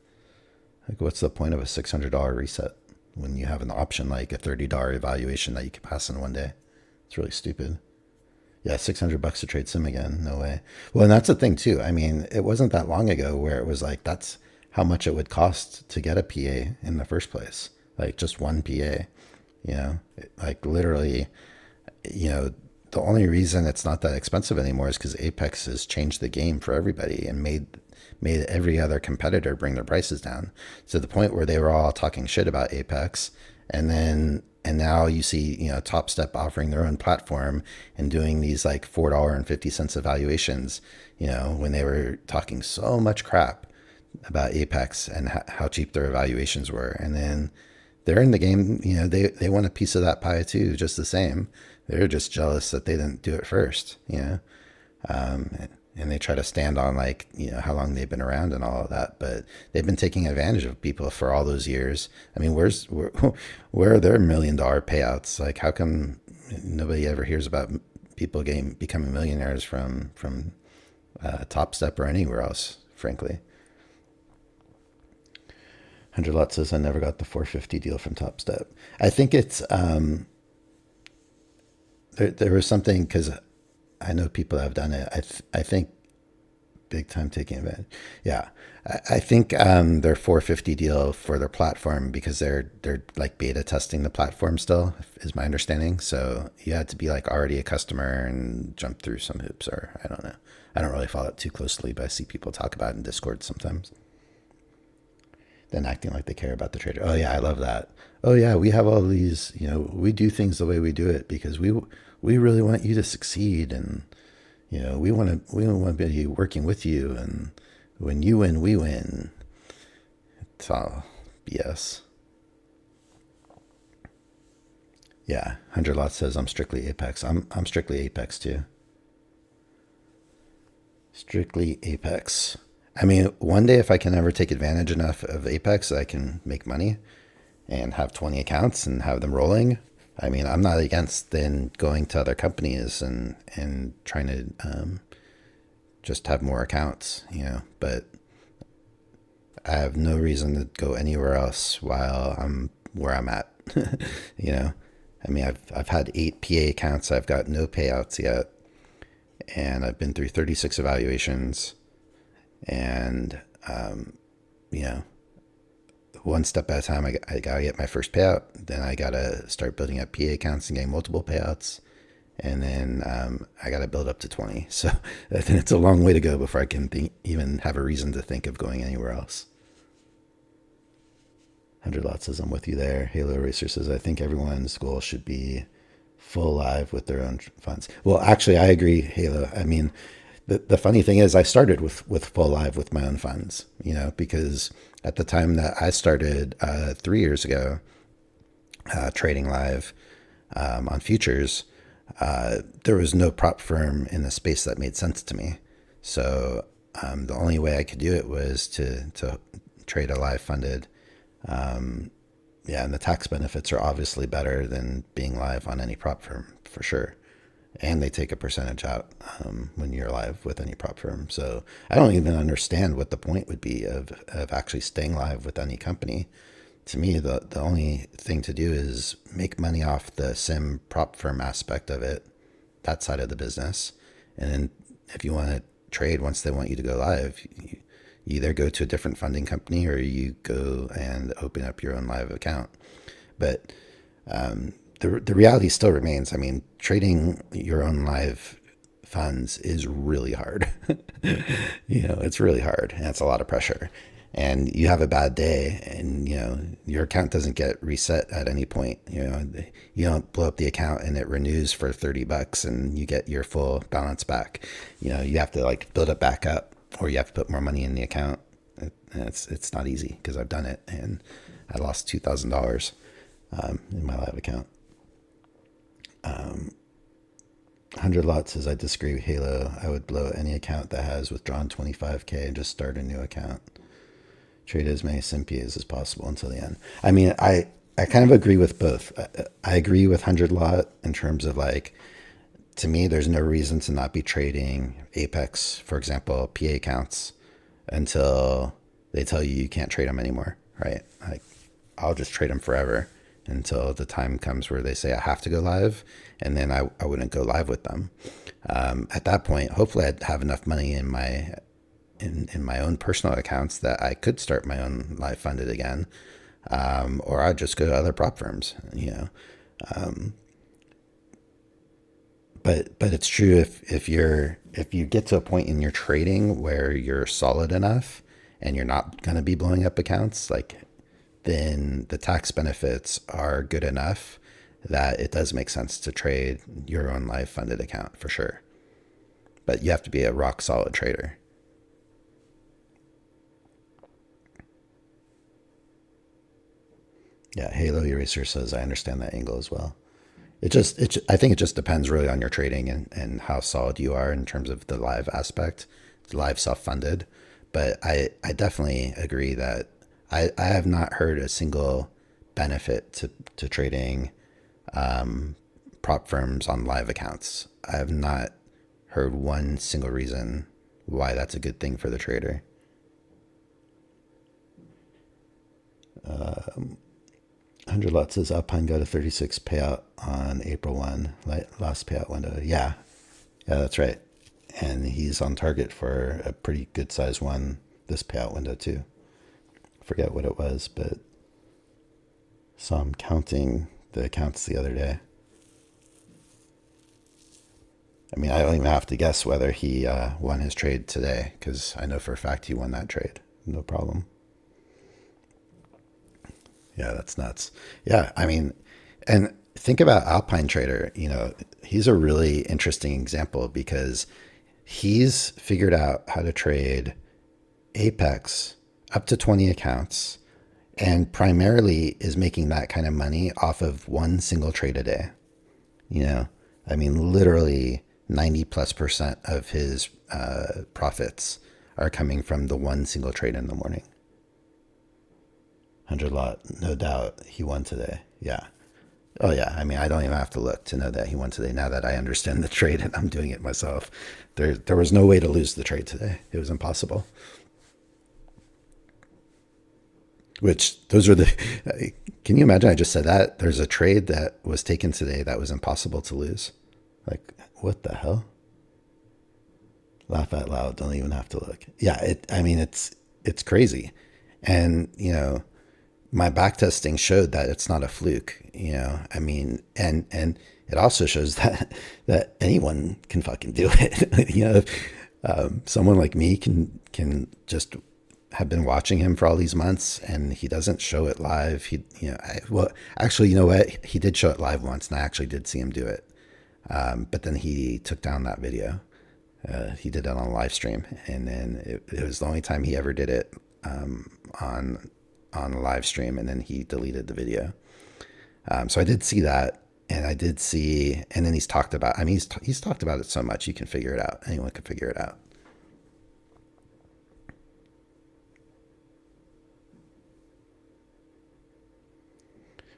point of a $600 reset when you have an option like a $30 evaluation that you can pass in one day? It's really stupid. Yeah, $600 to trade sim again. No way. Well, and that's the thing too. I mean, it wasn't that long ago where it was like, that's how much it would cost to get a PA in the first place. Like just one PA, like literally, the only reason it's not that expensive anymore is because Apex has changed the game for everybody and made every other competitor bring their prices down to the point where they were all talking shit about Apex. And now you see, Top Step offering their own platform and doing these like $4.50 evaluations, when they were talking so much crap about Apex and how cheap their evaluations were. And then they're in the game, they want a piece of that pie too, just the same. They're just jealous that they didn't do it first, and they try to stand on like, how long they've been around and all of that, but they've been taking advantage of people for all those years. I mean, where are their $1 million payouts? Like, how come nobody ever hears about people becoming millionaires from Top Step or anywhere else, frankly? 100 Lot says, I never got the 450 deal from Top Step. I think it's, there was something, because I know people have done it. I think big time taking advantage. Yeah. I think their 450 deal for their platform, because they're like beta testing the platform still, is my understanding. So you had to be like already a customer and jump through some hoops, or I don't know. I don't really follow it too closely, but I see people talk about it in Discord sometimes. Then acting like they care about the trader. Oh yeah, I love that. Oh yeah, we have all these, we do things the way we do it because we really want you to succeed, and we want to be working with you, and when you win, we win. It's all BS. Yeah, 100 Lot says I'm strictly Apex. I'm strictly Apex too. Strictly Apex. I mean, one day if I can ever take advantage enough of Apex, I can make money and have 20 accounts and have them rolling. I mean, I'm not against then going to other companies and trying to just have more accounts, but I have no reason to go anywhere else while I'm where I'm at. I mean, I've had 8 PA accounts. I've got no payouts yet, and I've been through 36 evaluations, and one step at a time. I gotta get my first payout. Then I gotta start building up PA accounts and getting multiple payouts. And then I gotta build up to 20. So I think it's a long way to go before I can even have a reason to think of going anywhere else. 100 Lot says, I'm with you there. Halo Racer says, I think everyone's goal should be full live with their own funds. Well, actually, I agree, Halo. I mean, the funny thing is I started with full live with my own funds, because at the time that I started 3 years ago, trading live on futures, there was no prop firm in the space that made sense to me. So the only way I could do it was to trade a live funded. Yeah, and the tax benefits are obviously better than being live on any prop firm for sure. And they take a percentage out when you're live with any prop firm. So I don't even understand what the point would be of actually staying live with any company. To me, the only thing to do is make money off the sim prop firm aspect of it, that side of the business. And then if you want to trade once they want you to go live, you either go to a different funding company or you go and open up your own live account. But the reality still remains. I mean, trading your own live funds is really hard. It's really hard and it's a lot of pressure. And you have a bad day and, your account doesn't get reset at any point. You don't blow up the account and it renews for $30 and you get your full balance back. You have to like build it back up or you have to put more money in the account. And it's not easy because I've done it and I lost $2,000 in my live account. 100 lots says, I disagree with Halo. I would blow any account that has withdrawn 25K and just start a new account. Trade as many SimPAs as possible until the end. I mean, I kind of agree with both. I agree with 100 lot in terms of like, to me, there's no reason to not be trading Apex, for example, PA accounts until they tell you can't trade them anymore, right? Like, I'll just trade them forever until the time comes where they say I have to go live, and then I wouldn't go live with them. At that point, hopefully I'd have enough money in my own personal accounts that I could start my own live funded again, or I'd just go to other prop firms, But it's true if you get to a point in your trading where you're solid enough and you're not going to be blowing up accounts, then the tax benefits are good enough that it does make sense to trade your own live funded account for sure. But you have to be a rock solid trader. Yeah, Halo Eraser says I understand that angle as well. I think it just depends really on your trading and how solid you are in terms of the live aspect, live self-funded. But I definitely agree that I have not heard a single benefit to trading prop firms on live accounts. I have not heard one single reason why that's a good thing for the trader. 100 lots says Alpine got a 36 payout on April 1, last payout window. Yeah, that's right. And he's on target for a pretty good size one this payout window too. Forget what it was, but saw him counting the accounts the other day. I mean, I don't even have to guess whether he won his trade today because I know for a fact he won that trade. No problem. Yeah, that's nuts. Yeah, I mean, and think about Alpine Trader. He's a really interesting example because he's figured out how to trade Apex up to 20 accounts and primarily is making that kind of money off of one single trade a day. I mean, literally 90+% of his profits are coming from the one single trade in the morning. 100 lot, no doubt he won today. Yeah. Oh yeah. I mean, I don't even have to look to know that he won today. Now that I understand the trade and I'm doing it myself, there was no way to lose the trade today. It was impossible. Which those are can you imagine? I just said that there's a trade that was taken today that was impossible to lose. Like, what the hell? Laugh out loud. Don't even have to look. Yeah. It's crazy. And, my back testing showed that it's not a fluke, I mean, and it also shows that anyone can fucking do it. Someone like me can just have been watching him for all these months and he doesn't show it live. Actually, you know what? He did show it live once and I actually did see him do it. But then he took down that video. He did it on a live stream and then it was the only time he ever did it, on a live stream, and then he deleted the video. So I did see that, and I did see, and then he's talked about. I mean, he's talked about it so much. You can figure it out. Anyone can figure it out.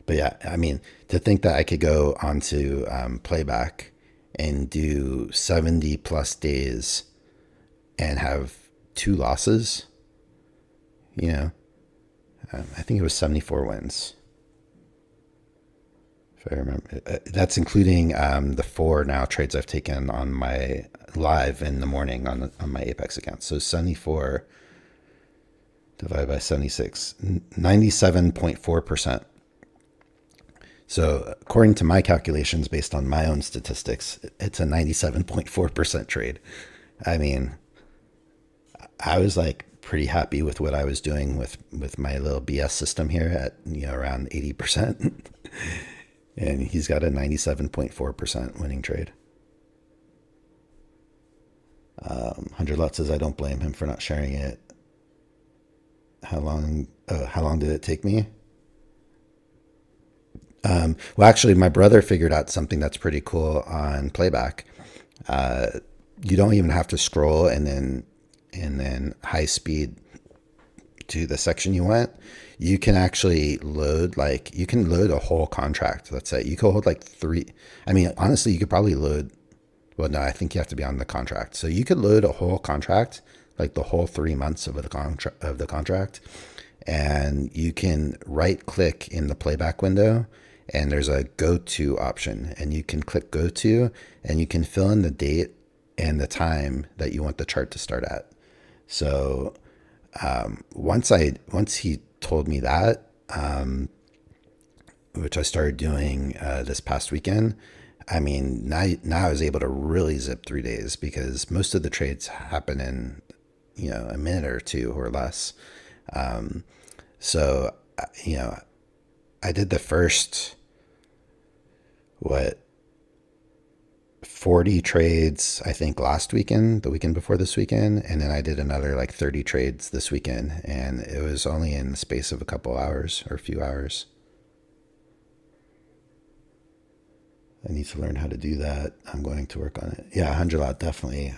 But yeah, I mean, to think that I could go onto playback and do 70 plus days and have two losses, you know, I think it was 74 wins. If I remember, that's including the four now trades I've taken on my live in the morning on my Apex account. So 74 divided by 76, 97.4%. So according to my calculations, based on my own statistics, it's a 97.4% trade. I mean, I was like pretty happy with what I was doing with my little BS system here at, around 80%. And he's got a 97.4% winning trade. 100 Lot says, I don't blame him for not sharing it. How long did it take me? Well, actually, my brother figured out something that's pretty cool on playback. You don't even have to scroll and then high speed to the section you want. You can actually load a whole contract. Let's say you could hold like three. I mean, honestly, you could probably load. Well, no, I think you have to be on the contract. So you could load a whole contract, like the whole 3 months of the contract, and you can right click in the playback window, and there's a go to option, and you can click go to, and you can fill in the date and the time that you want the chart to start at. So once he told me that, which I started doing this past weekend, I mean, now I was able to really zip 3 days because most of the trades happen in, a minute or two or less. So, I did the first, 40 trades, I think last weekend, the weekend before this weekend. And then I did another like 30 trades this weekend. And it was only in the space of a couple hours or a few hours. I need to learn how to do that. I'm going to work on it. Yeah, 100 lot, definitely.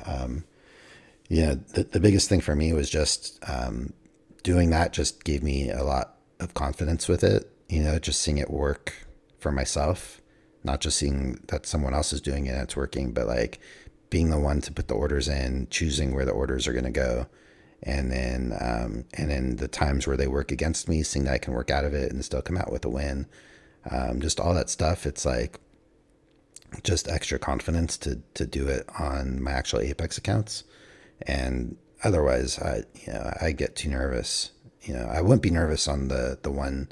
The biggest thing for me was just doing that just gave me a lot of confidence with it, just seeing it work for myself, not just seeing that someone else is doing it and it's working, but like being the one to put the orders in, choosing where the orders are going to go. And then the times where they work against me, seeing that I can work out of it and still come out with a win. Just all that stuff. It's like, just extra confidence to do it on my actual Apex accounts. And otherwise I get too nervous. I wouldn't be nervous on the one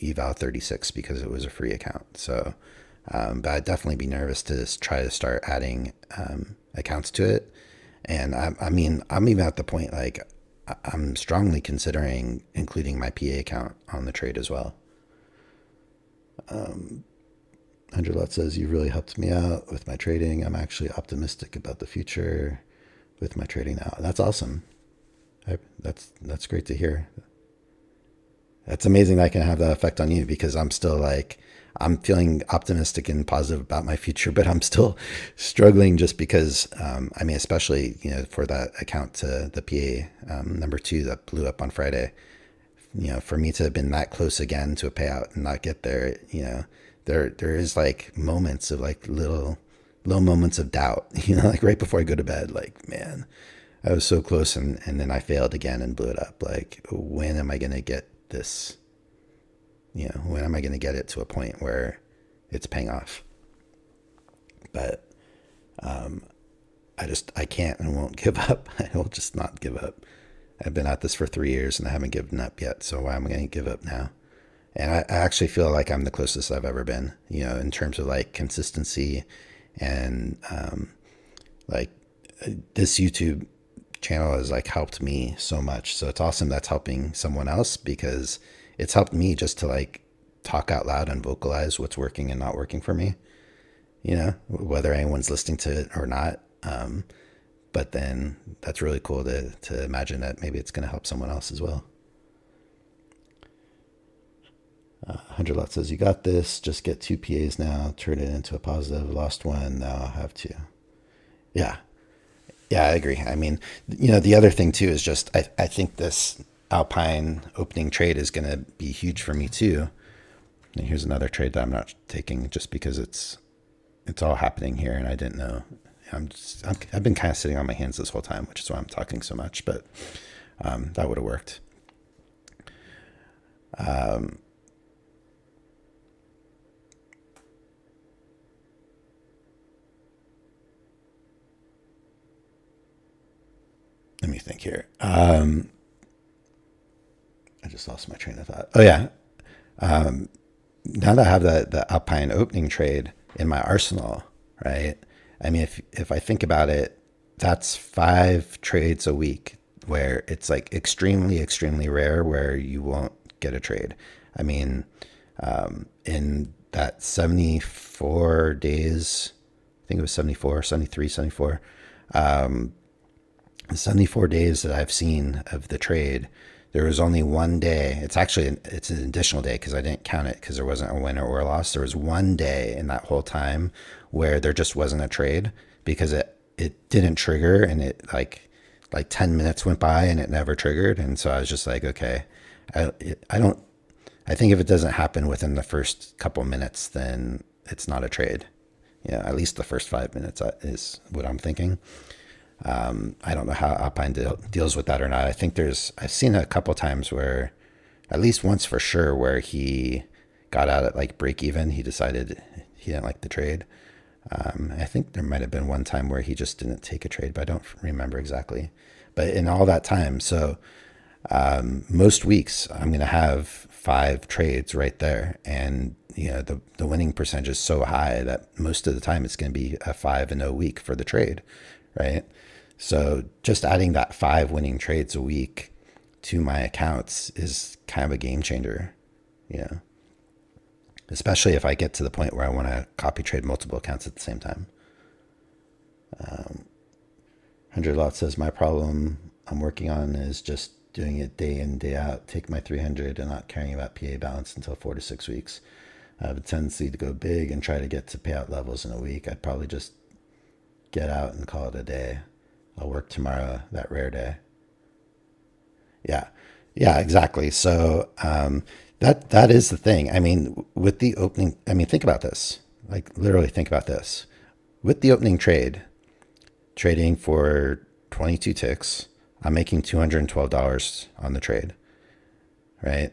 Eval 36 because it was a free account. So, but I'd definitely be nervous to try to start adding accounts to it. And I'm even at the point, like I'm strongly considering including my PA account on the trade as well. 100 Lot says, you really helped me out with my trading. I'm actually optimistic about the future with my trading now. That's awesome. That's great to hear. That's amazing that I can have that effect on you because I'm still like, I'm feeling optimistic and positive about my future, but I'm still struggling just because, especially, for that account to the PA number 2 that blew up on Friday, for me to have been that close again to a payout and not get there, there is like moments of like little moments of doubt, like right before I go to bed, like, man, I was so close and then I failed again and blew it up. Like, when am I going to get this? When am I going to get it to a point where it's paying off? But I can't and won't give up. I will just not give up. I've been at this for 3 years and I haven't given up yet. So why am I going to give up now? And I actually feel like I'm the closest I've ever been, in terms of like consistency and like this YouTube channel has like helped me so much. So it's awesome that's helping someone else because it's helped me just to like talk out loud and vocalize what's working and not working for me, whether anyone's listening to it or not. But then that's really cool to imagine that maybe it's going to help someone else as well. 100 lot says, you got this. Just get 2 PAs now. Turn it into a positive. Lost one. Now I'll have 2. Yeah. Yeah, I agree. I mean, the other thing too is just I think this Alpine opening trade is going to be huge for me too. And here's another trade that I'm not taking just because it's all happening here and I didn't know. I've been kind of sitting on my hands this whole time, which is why I'm talking so much, but that would have worked. Let me think here. I just lost my train of thought. Oh yeah. Now that I have the Alpine opening trade in my arsenal, right? I mean, if I think about it, that's 5 trades a week where it's like extremely, extremely rare where you won't get a trade. I mean, in that 74 days, I think it was 74, 73, 74, 74 days that I've seen of the trade, there was only one day. It's an additional day because I didn't count it because there wasn't a winner or a loss. There was one day in that whole time where there just wasn't a trade because it didn't trigger and it like 10 minutes went by and it never triggered. And so I was just like, okay, I think if it doesn't happen within the first couple minutes, then it's not a trade. Yeah, at least the first 5 minutes is what I'm thinking. I don't know how Alpine deals with that or not. I think I've seen a couple times where, at least once for sure, where he got out at like break even. He decided he didn't like the trade. I think there might have been one time where he just didn't take a trade, but I don't remember exactly. But in all that time, so most weeks I'm going to have 5 trades right there. And the winning percentage is so high that most of the time it's going to be a 5-0 week for the trade, right? So just adding that 5 winning trades a week to my accounts is kind of a game changer, especially if I get to the point where I want to copy trade multiple accounts at the same time. 100 lot says, my problem I'm working on is just doing it day in, day out. Take my 300 and not caring about PA balance until 4 to 6 weeks. I have a tendency to go big and try to get to payout levels in a week. I'd probably just get out and call it a day. I'll work tomorrow, that rare day. Yeah, exactly. So that is the thing. I mean, with the opening, think about this. Like literally think about this. With the opening trade, trading for 22 ticks, I'm making $212 on the trade, right?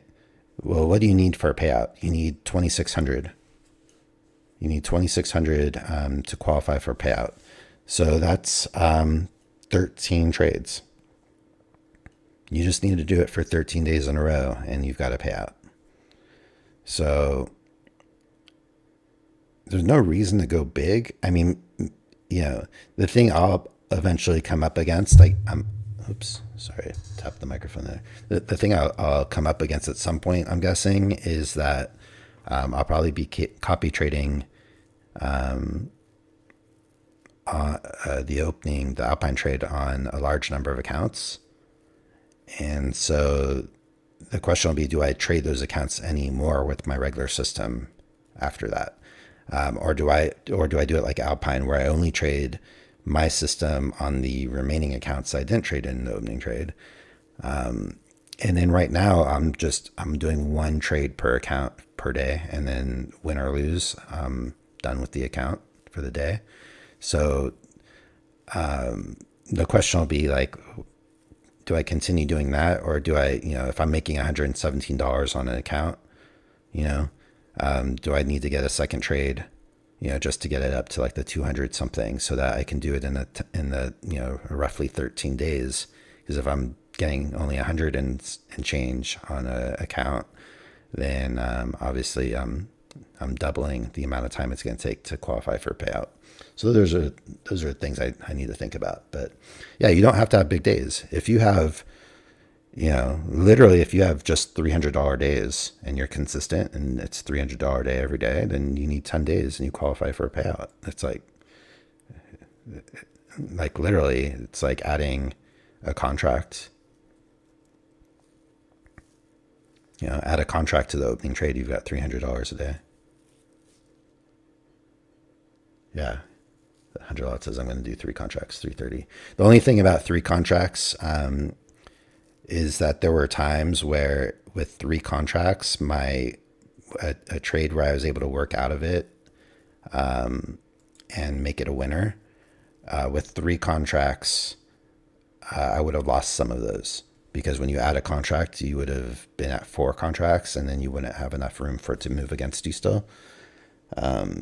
Well, what do you need for a payout? You need 2,600. You need 2,600 to qualify for payout. So that's 13 trades. You just need to do it for 13 days in a row and you've got a payout. So there's no reason to go big. I mean, the thing I'll eventually come up against, tapped the microphone there. The thing I'll come up against at some point, I'm guessing, is that I'll probably be copy trading the Alpine trade on a large number of accounts. And so the question will be, do I trade those accounts anymore with my regular system after that? Or do I do it like Alpine, where I only trade my system on the remaining accounts I didn't trade in the opening trade? And then right now I'm doing 1 trade per account per day, and then win or lose, I'm done with the account for the day. So the question will be like, do I continue doing that, or do I, if I'm making $117 on an account, do I need to get a second trade, just to get it up to like the 200 something, so that I can do it in the roughly 13 days? Because if I'm getting only 100 and change on an account, then obviously I'm doubling the amount of time it's going to take to qualify for a payout. So those are things I need to think about. But yeah, you don't have to have big days. If you have, literally if you have just $300 days and you're consistent and it's $300 day every day, then you need 10 days and you qualify for a payout. It's like literally, it's like adding a contract. add a contract to the opening trade, you've got $300 a day. Yeah. 100 lot says I'm going to do 3 contracts, 330. The only thing about 3 contracts is that there were times where with 3 contracts, a trade where I was able to work out of it and make it a winner. With 3 contracts, I would have lost some of those, because when you add a contract, you would have been at 4 contracts, and then you wouldn't have enough room for it to move against you still.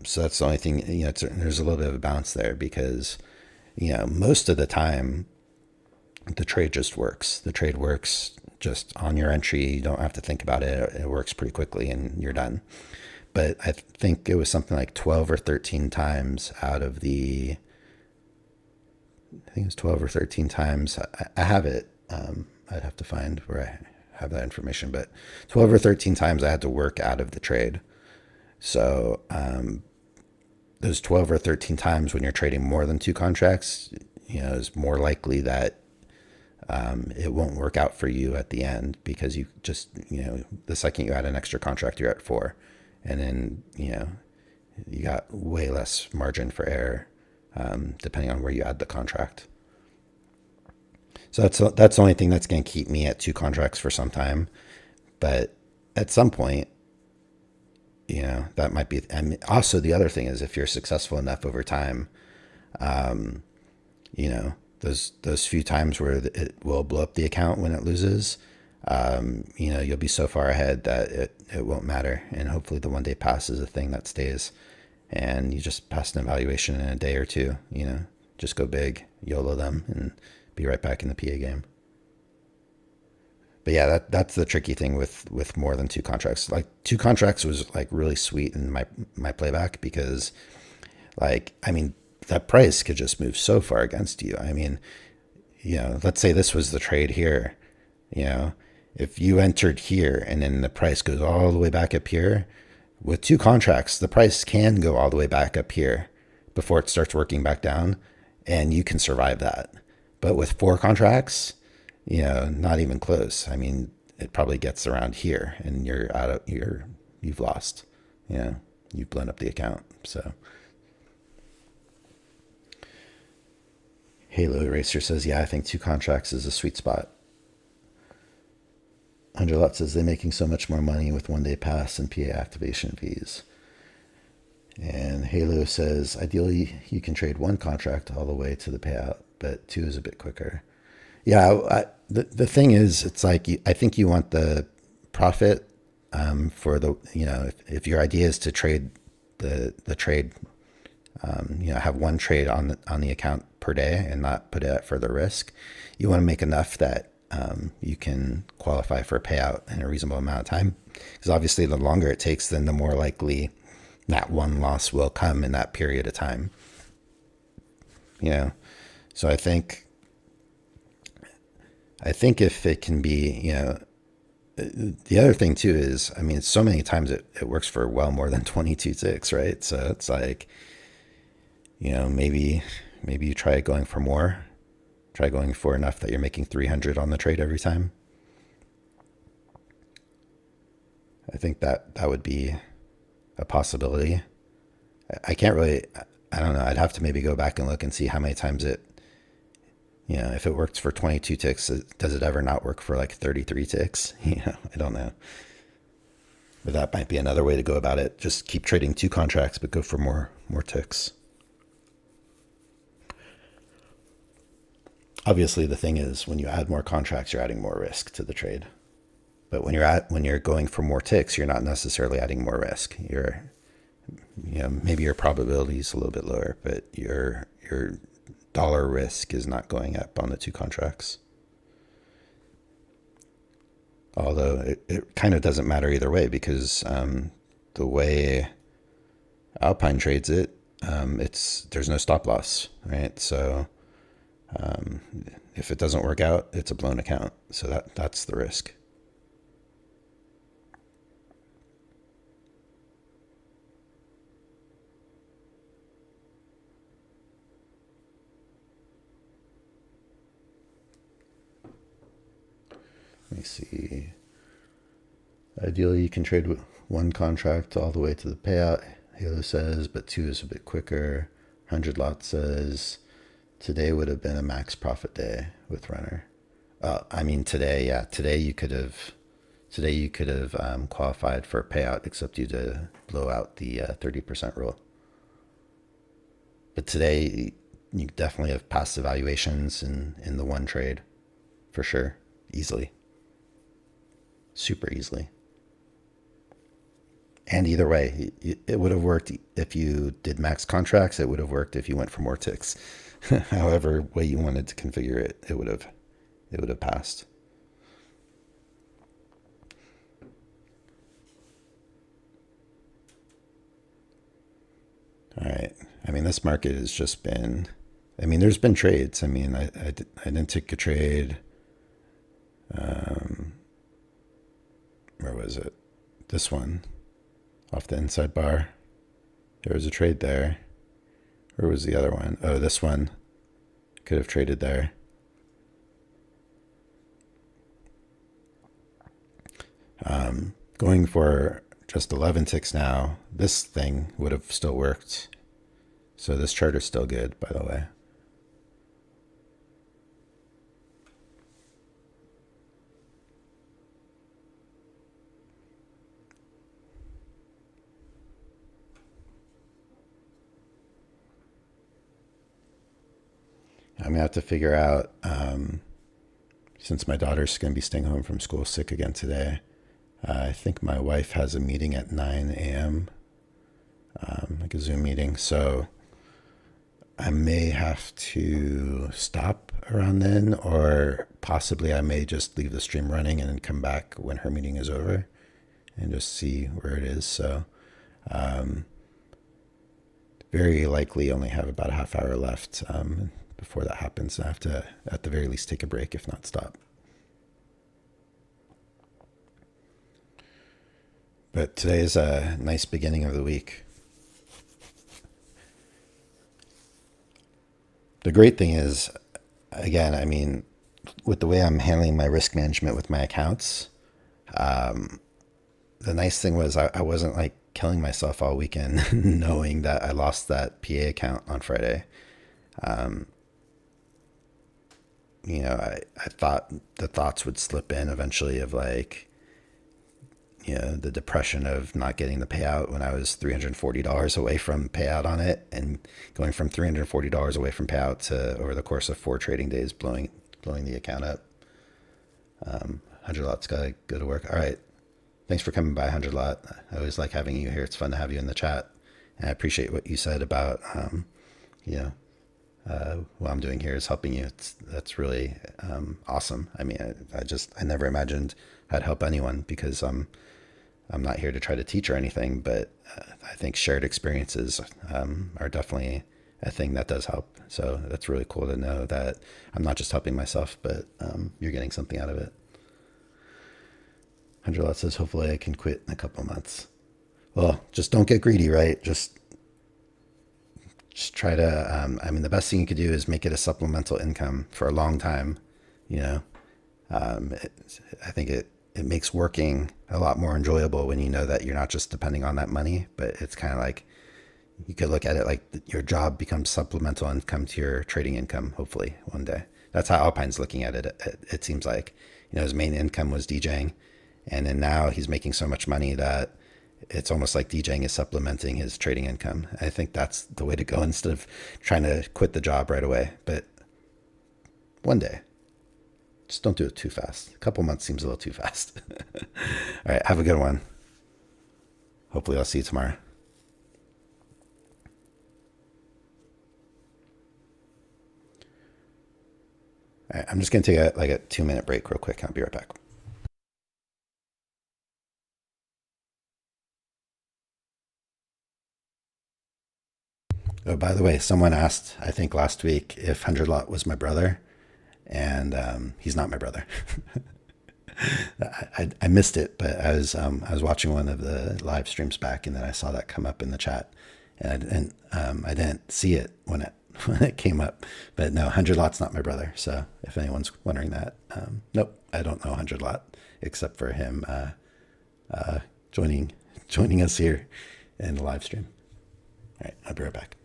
So that's the only thing, there's a little bit of a balance there, because, most of the time the trade just works. The trade works just on your entry. You don't have to think about it. It works pretty quickly and you're done. But I think it was something like 12 or 13 times out of the, I think it was 12 or 13 times. I have it. I'd have to find where I have that information, but 12 or 13 times I had to work out of the trade. So those 12 or 13 times when you're trading more than 2 contracts, is more likely that it won't work out for you at the end, because you just, the second you add an extra contract, you're at 4. And then, you got way less margin for error depending on where you add the contract. So that's the only thing that's going to keep me at 2 contracts for some time. But at some point, that might be. And also the other thing is, if you're successful enough over time, those few times where it will blow up the account when it loses, you'll be so far ahead that it won't matter. And hopefully the 1 day pass is a thing that stays, and you just pass an evaluation in a day or 2, just go big, YOLO them, and be right back in the PA game. But yeah, that's the tricky thing with more than 2 contracts. Like 2 contracts was like really sweet in my playback, because that price could just move so far against you. Let's say this was the trade here, if you entered here and then the price goes all the way back up here, with 2 contracts, the price can go all the way back up here before it starts working back down, and you can survive that. But with 4 contracts, not even close. It probably gets around here and you've lost, you've blown up the account. So Halo Eraser says, yeah, I think 2 contracts is a sweet spot. 100 Lot says, they're making so much more money with 1 day pass and PA activation fees. And Halo says, ideally you can trade 1 contract all the way to the payout, but 2 is a bit quicker. Yeah, the thing is, it's like, I think you want the profit for the, if your idea is to trade the trade, have 1 trade on the account per day and not put it at further risk. You want to make enough that you can qualify for a payout in a reasonable amount of time, because obviously the longer it takes, then the more likely that 1 loss will come in that period of time. So I think if it can be, the other thing too is, so many times it works for well more than 22 ticks, right? So it's like, maybe you try going for more, try going for enough that you're making 300 on the trade every time. I think that would be a possibility. I can't really, I don't know. I'd have to maybe go back and look and see how many times if it works for 22 ticks, does it ever not work for like 33 ticks? I don't know. But that might be another way to go about it. Just keep trading 2 contracts, but go for more ticks. Obviously, the thing is, when you add more contracts, you're adding more risk to the trade. But when you're going for more ticks, you're not necessarily adding more risk. Maybe your probability is a little bit lower, but your dollar risk is not going up on the 2 contracts. Although it kind of doesn't matter either way, because the way Alpine trades it, there's no stop loss, right? So if it doesn't work out, it's a blown account. So that's the risk. Let me see. Ideally, you can trade one contract all the way to the payout, Halo says, but two is a bit quicker. 100 lot says today would have been a max profit day with runner. I mean today, yeah, today you could have qualified for a payout, except you to blow out the 30% rule. But today you definitely have passed evaluations in the one trade, for sure, easily, super easily. And either way, it would have worked if you did max contracts. It would have worked if you went for more ticks. However way you wanted to configure it, it would have passed. All right. I mean, this market has just been. I mean, there's been trades. I mean, I didn't take a trade. Where was it? This one. Off the inside bar. There was a trade there. Where was the other one? Oh, this one. Could have traded there. Going for just 11 ticks now. This thing would have still worked. So this chart is still good, by the way. I'm gonna have to figure out, since my daughter's gonna be staying home from school sick again today. I think my wife has a meeting at 9 a.m., like a Zoom meeting. So I may have to stop around then, or possibly I may just leave the stream running and then come back when her meeting is over and just see where it is. So very likely only have about a half hour left before that happens. I have to, at the very least, take a break, if not stop. But today is a nice beginning of the week. The great thing is, again, I mean, with the way I'm handling my risk management with my accounts, the nice thing was I wasn't like killing myself all weekend knowing that I lost that PA account on Friday. I thought the thoughts would slip in eventually of like, the depression of not getting the payout when I was $340 away from payout on it, and going from $340 away from payout to, over the course of 4 trading days, blowing the account up. 100 lot's got to go to work. All right. Thanks for coming by, 100 lot. I always like having you here. It's fun to have you in the chat. And I appreciate what you said about, what I'm doing here is helping you. That's really awesome. I mean, I never imagined I'd help anyone, because I'm not here to try to teach or anything, but I think shared experiences are definitely a thing that does help. So that's really cool to know that I'm not just helping myself, but you're getting something out of it. 100 lot says, hopefully I can quit in a couple months. Well, just don't get greedy, right? Just try to, the best thing you could do is make it a supplemental income for a long time. I think it makes working a lot more enjoyable when you know that you're not just depending on that money, but it's kind of like, you could look at it like your job becomes supplemental income to your trading income, hopefully one day. That's how Alpine's looking at it. It seems like, his main income was DJing, and then now he's making so much money that it's almost like DJing is supplementing his trading income. I think that's the way to go, instead of trying to quit the job right away. But one day, just don't do it too fast. A couple months seems a little too fast. All right, have a good one. Hopefully I'll see you tomorrow. All right, I'm just going to take a 2-minute break real quick. I'll be right back. Oh, by the way, someone asked, I think last week, if 100 lot was my brother, and he's not my brother. I missed it, but I was watching one of the live streams back, and then I saw that come up in the chat, and I didn't see it when it came up. But no, 100 lot's not my brother. So if anyone's wondering that, nope, I don't know 100 lot except for him joining joining us here in the live stream. All right, I'll be right back.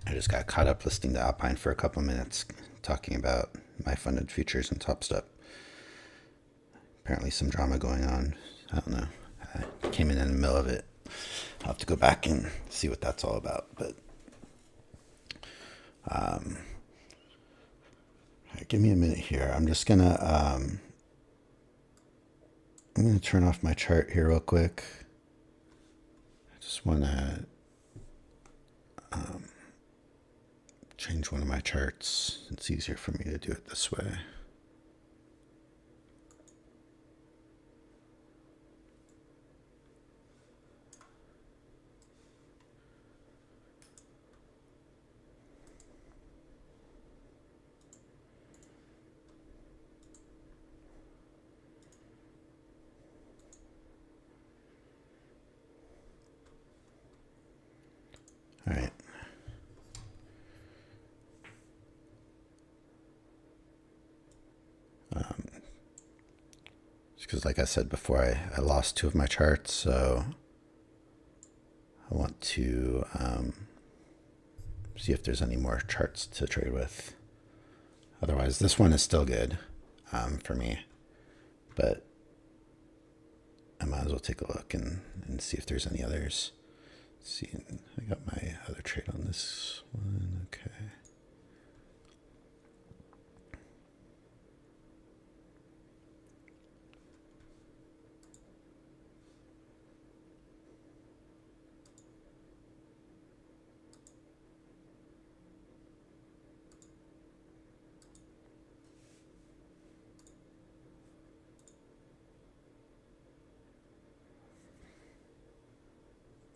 I just got caught up listening to Alpine for a couple minutes talking about my funded futures and Top Step. Apparently some drama going on. I don't know. I came in the middle of it. I'll have to go back and see what that's all about. But all right, give me a minute here. I'm gonna turn off my chart here real quick. I just wanna change one of my charts. It's easier for me to do it this way. All right. Because like I said before, I lost two of my charts, so I want to see if there's any more charts to trade with. Otherwise, this one is still good for me, but I might as well take a look and see if there's any others. Let's see, I got my other trade on this one. Okay.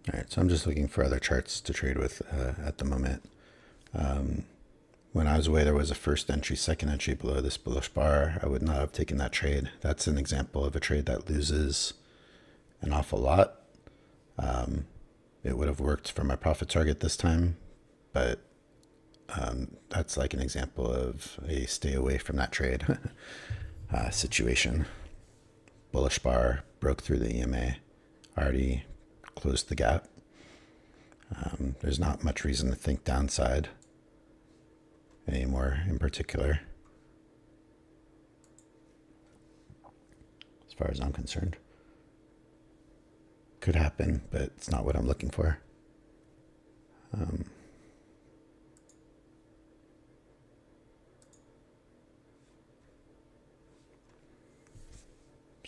All right, so I'm just looking for other charts to trade with at the moment. When I was away, there was a first entry, second entry below this bullish bar. I would not have taken that trade. That's an example of a trade that loses an awful lot. It would have worked for my profit target this time, but that's like an example of a stay away from that trade situation. Bullish bar broke through the EMA, already closed the gap. There's not much reason to think downside anymore in particular, as far as I'm concerned. Could happen, but it's not what I'm looking for.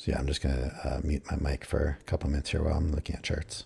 So yeah, I'm just gonna mute my mic for a couple minutes here while I'm looking at charts.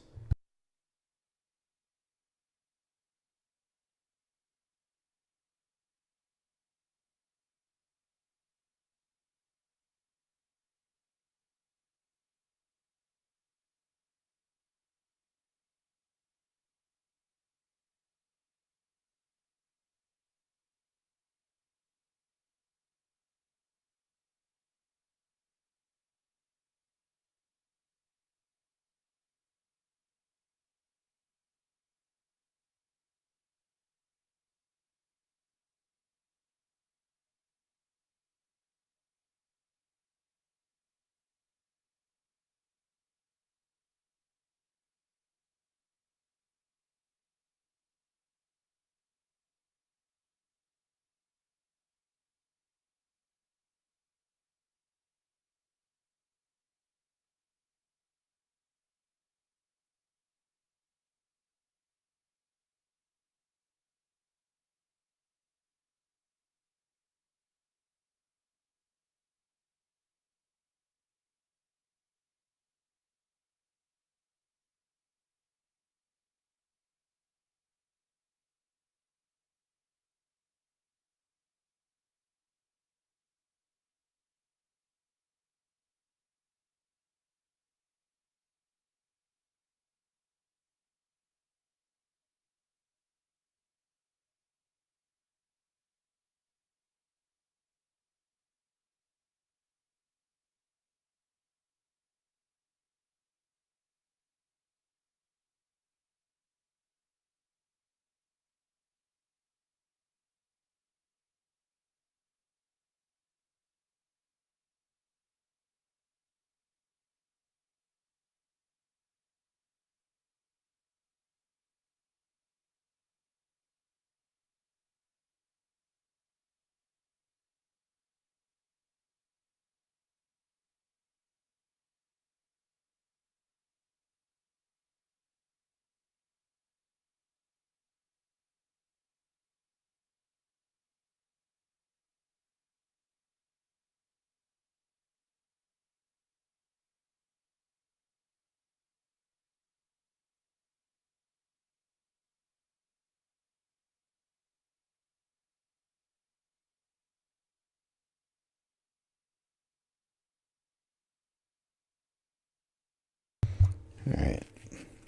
All right,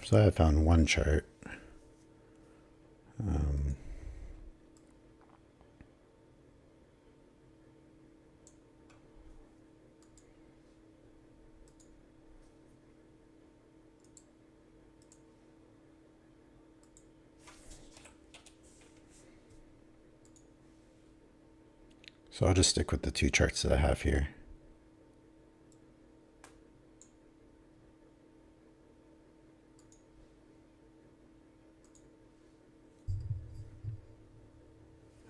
so I found one chart. So I'll just stick with the two charts that I have here.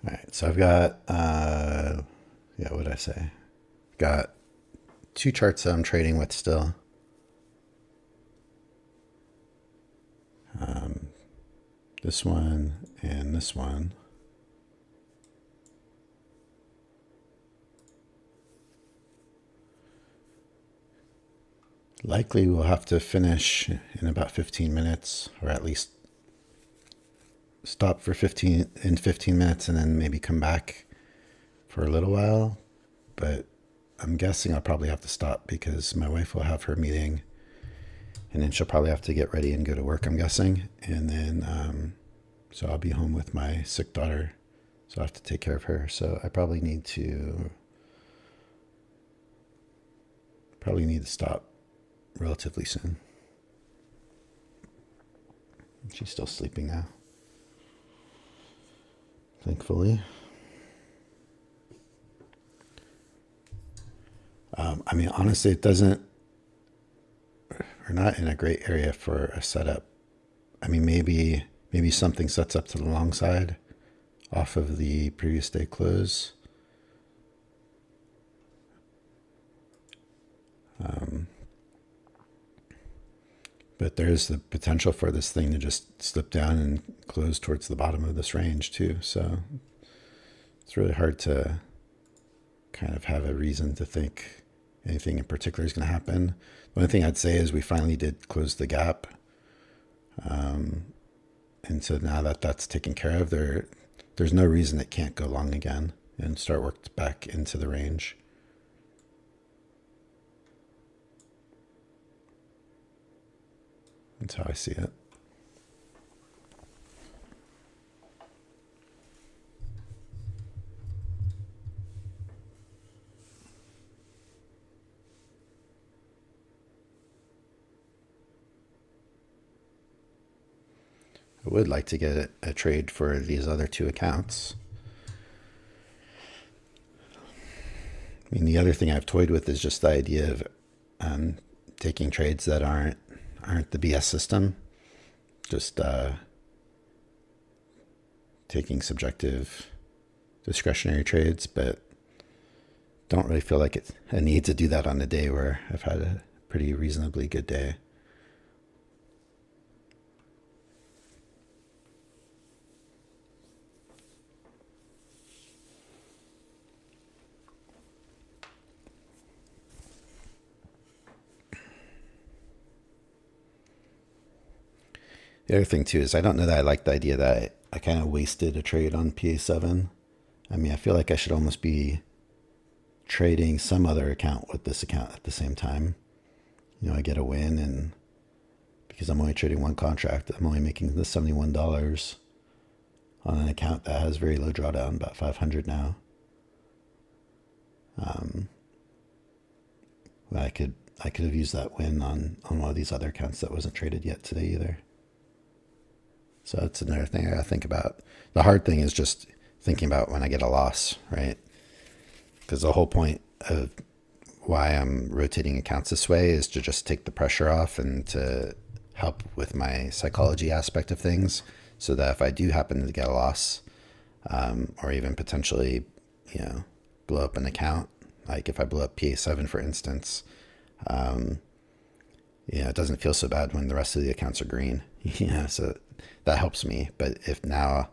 All right, so I've got, what did I say? Got two charts that I'm trading with still. This one and this one. Likely we'll have to finish in about 15 minutes, or at least stop for 15 minutes and then maybe come back for a little while. But I'm guessing I'll probably have to stop because my wife will have her meeting and then she'll probably have to get ready and go to work, I'm guessing. And then, so I'll be home with my sick daughter. So I have to take care of her. So I probably need to stop relatively soon. She's still sleeping now, thankfully. I mean, honestly, it doesn't, we're not in a great area for a setup. I mean, maybe something sets up to the long side off of the previous day close. But there's the potential for this thing to just slip down and close towards the bottom of this range too. So it's really hard to kind of have a reason to think anything in particular is going to happen. The only thing I'd say is we finally did close the gap. And so now that that's taken care of, there's no reason it can't go long again and start worked back into the range. That's how I see it. I would like to get a trade for these other two accounts. I mean, the other thing I've toyed with is just the idea of taking trades that aren't the BS system, just taking subjective discretionary trades, but don't really feel like I need to do that on a day where I've had a pretty reasonably good day. The other thing too is I don't know that I like the idea that I kind of wasted a trade on PA7. I mean, I feel like I should almost be trading some other account with this account at the same time. You know, I get a win, and because I'm only trading one contract, I'm only making the $71 on an account that has very low drawdown, about 500 now. I could have used that win on one of these other accounts that wasn't traded yet today either. So that's another thing I gotta think about. The hard thing is just thinking about when I get a loss, right? Because the whole point of why I'm rotating accounts this way is to just take the pressure off and to help with my psychology aspect of things, so that if I do happen to get a loss, or even potentially, blow up an account, like if I blow up PA7, for instance, it doesn't feel so bad when the rest of the accounts are green. So that helps me. But if now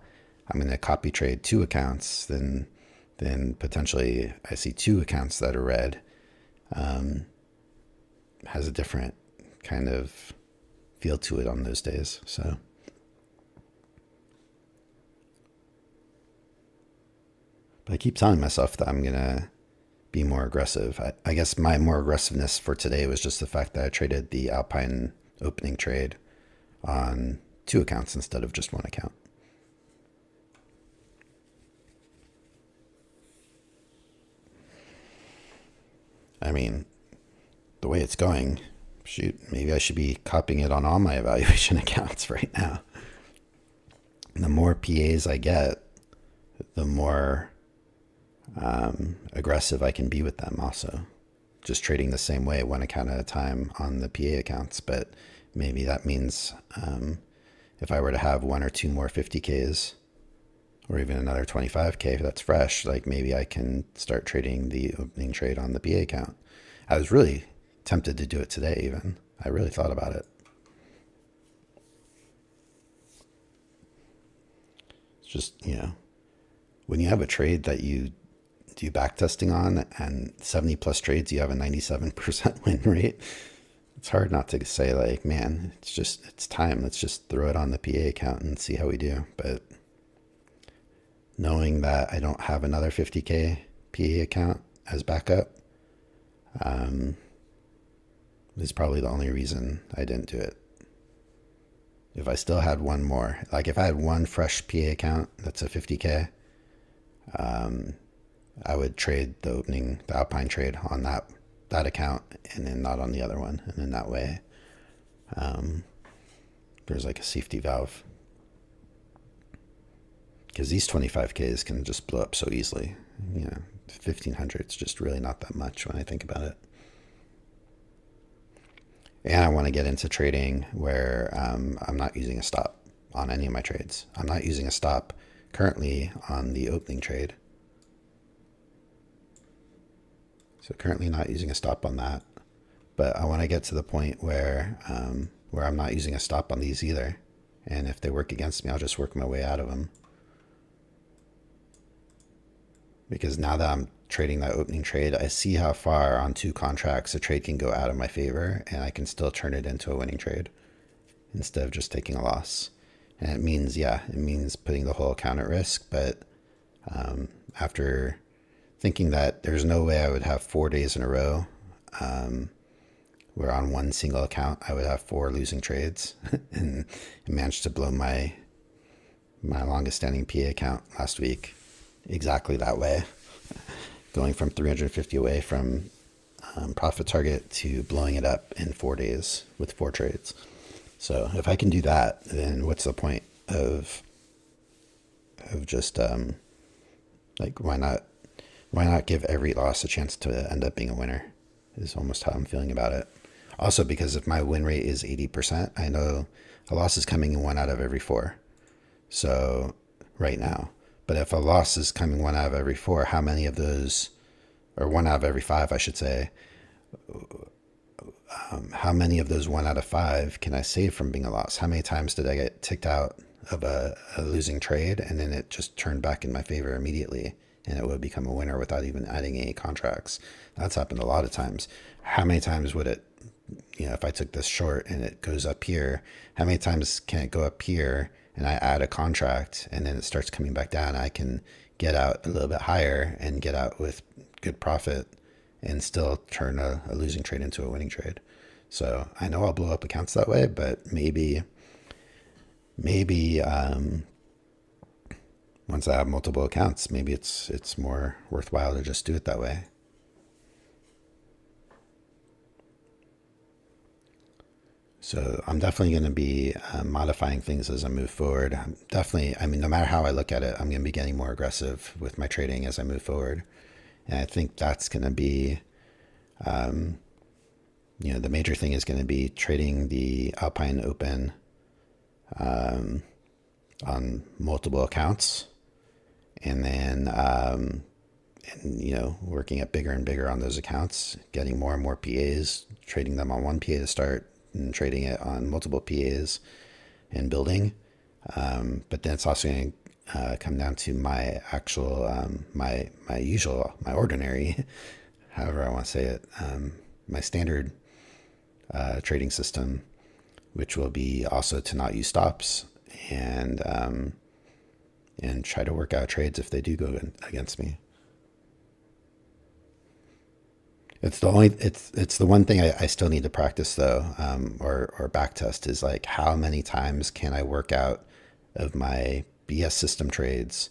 I'm going to copy trade two accounts, then potentially I see two accounts that are red, has a different kind of feel to it on those days. So but I keep telling myself that I'm going to be more aggressive. I guess my more aggressiveness for today was just the fact that I traded the Alpine opening trade on 2 accounts instead of just 1 account. I mean, the way it's going, shoot, maybe I should be copying it on all my evaluation accounts right now. The more PAs I get, the more aggressive I can be with them also. Just trading the same way, 1 account at a time on the PA accounts. But maybe that means if I were to have 1 or 2 more 50Ks or even another 25K that's fresh, like maybe I can start trading the opening trade on the PA account. I was really tempted to do it today even. I really thought about it. It's just, when you have a trade that you do back testing on and 70 plus trades, you have a 97% win rate. It's hard not to say like, man, it's time. Let's just throw it on the PA account and see how we do. But knowing that I don't have another 50K PA account as backup is probably the only reason I didn't do it. If I still had 1 more, like if I had 1 fresh PA account that's a 50K, I would trade the Alpine trade on that account and then not on the other one. And in that way, there's like a safety valve. Because these 25Ks can just blow up so easily. 1,500 is just really not that much when I think about it. And I want to get into trading where I'm not using a stop on any of my trades. I'm not using a stop currently on the opening trade. So currently not using a stop on that. But I want to get to the point where I'm not using a stop on these either. And if they work against me, I'll just work my way out of them. Because now that I'm trading that opening trade, I see how far on 2 contracts a trade can go out of my favor, and I can still turn it into a winning trade instead of just taking a loss. And it means putting the whole account at risk. But after thinking that there's no way I would have 4 days in a row where on 1 single account I would have 4 losing trades, and managed to blow my longest standing PA account last week exactly that way, going from 350 away from profit target to blowing it up in 4 days with 4 trades. So if I can do that, then what's the point of just like why not give every loss a chance to end up being a winner is almost how I'm feeling about it. Also, because if my win rate is 80%, I know a loss is coming in 1 out of every 4. So right now. But if a loss is coming 1 out of every 4, how many of those, or 1 out of every 5, I should say, how many of those 1 out of 5 can I save from being a loss? How many times did I get ticked out of a losing trade and then it just turned back in my favor immediately and it would become a winner without even adding any contracts? That's happened a lot of times. How many times would it, if I took this short and it goes up here, how many times can it go up here and I add a contract and then it starts coming back down? I can get out a little bit higher and get out with good profit and still turn a losing trade into a winning trade. So I know I'll blow up accounts that way, but maybe once I have multiple accounts, maybe it's more worthwhile to just do it that way. So I'm definitely going to be modifying things as I move forward. No matter how I look at it, I'm going to be getting more aggressive with my trading as I move forward. And I think that's going to be, the major thing is going to be trading the Alpine Open on multiple accounts. And then, working at bigger and bigger on those accounts, getting more and more PAs, trading them on 1 PA to start, and trading it on multiple PAs and building. But then it's also going to come down to my actual, my ordinary, however I want to say it, my standard trading system, which will be also to not use stops and try to work out trades if they do go against me. It's the only it's the one thing I still need to practice though, or back test is like how many times can I work out of my BS system trades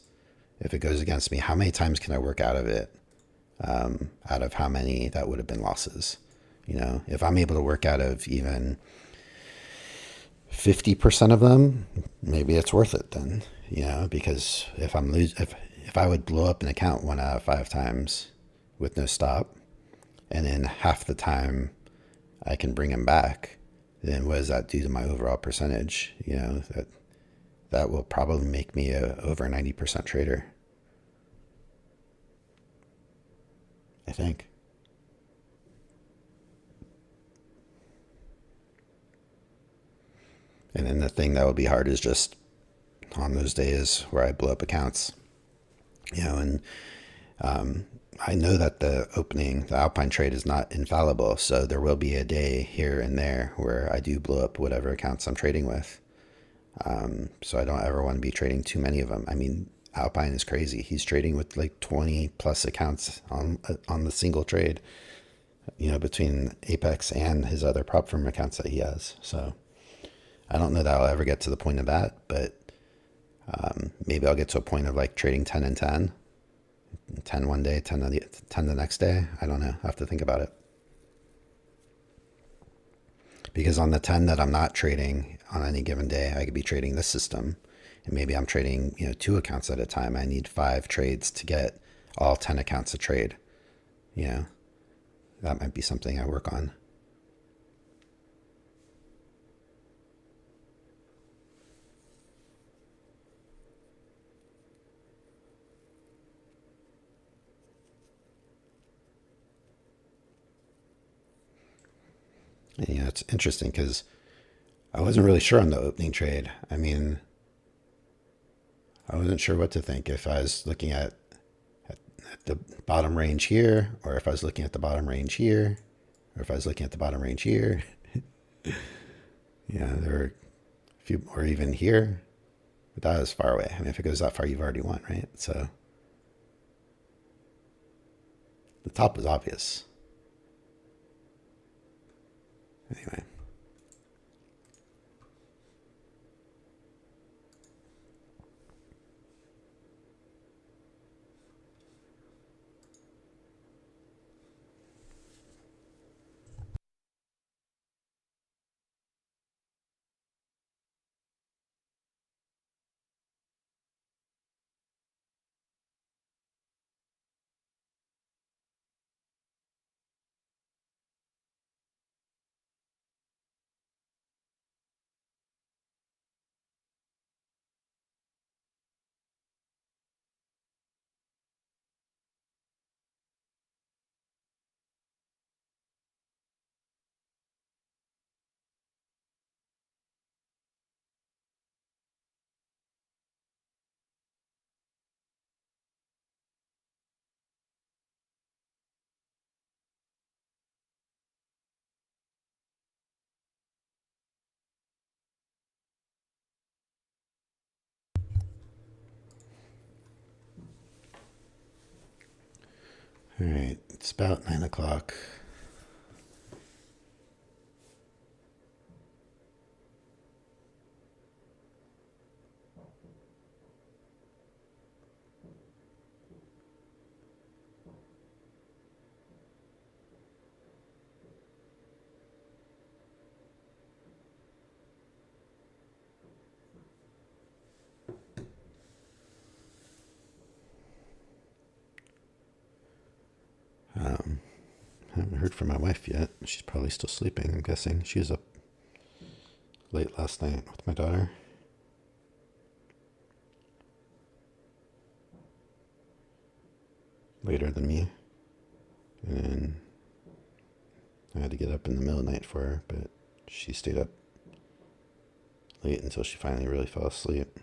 if it goes against me? How many times can I work out of it? Out of how many that would have been losses? You know, if I'm able to work out of even 50% of them, maybe it's worth it then. You know, because if I would blow up an account 1 out of 5 times with no stop, and then half the time I can bring him back, then what does that do to my overall percentage? You know, that will probably make me a over 90% trader, I think. And then the thing that would be hard is just on those days where I blow up accounts, you know, and I know that the Alpine trade is not infallible. So there will be a day here and there where I do blow up whatever accounts I'm trading with. So I don't ever want to be trading too many of them. I mean, Alpine is crazy. He's trading with like 20 plus accounts on the single trade, you know, between Apex and his other prop firm accounts that he has. So I don't know that I'll ever get to the point of that, but maybe I'll get to a point of like trading 10 and 10, 10 one day, 10 the next day. I don't know. I have to think about it. Because on the 10 that I'm not trading on any given day, I could be trading this system. And maybe I'm trading, you know, 2 accounts at a time. I need 5 trades to get all 10 accounts a trade. You know, that might be something I work on. And, you know, it's interesting because I wasn't really sure on the opening trade. I mean, I wasn't sure what to think if I was looking at the bottom range here, or if I was looking at the bottom range here, or if I was looking at the bottom range here. Yeah, there were a few, or even here, but that is far away. I mean, if it goes that far, you've already won, right? So the top was obvious. Anyway. All right, it's about 9 o'clock. I haven't heard from my wife yet. She's probably still sleeping, I'm guessing. She was up late last night with my daughter. Later than me. And I had to get up in the middle of the night for her, but she stayed up late until she finally really fell asleep.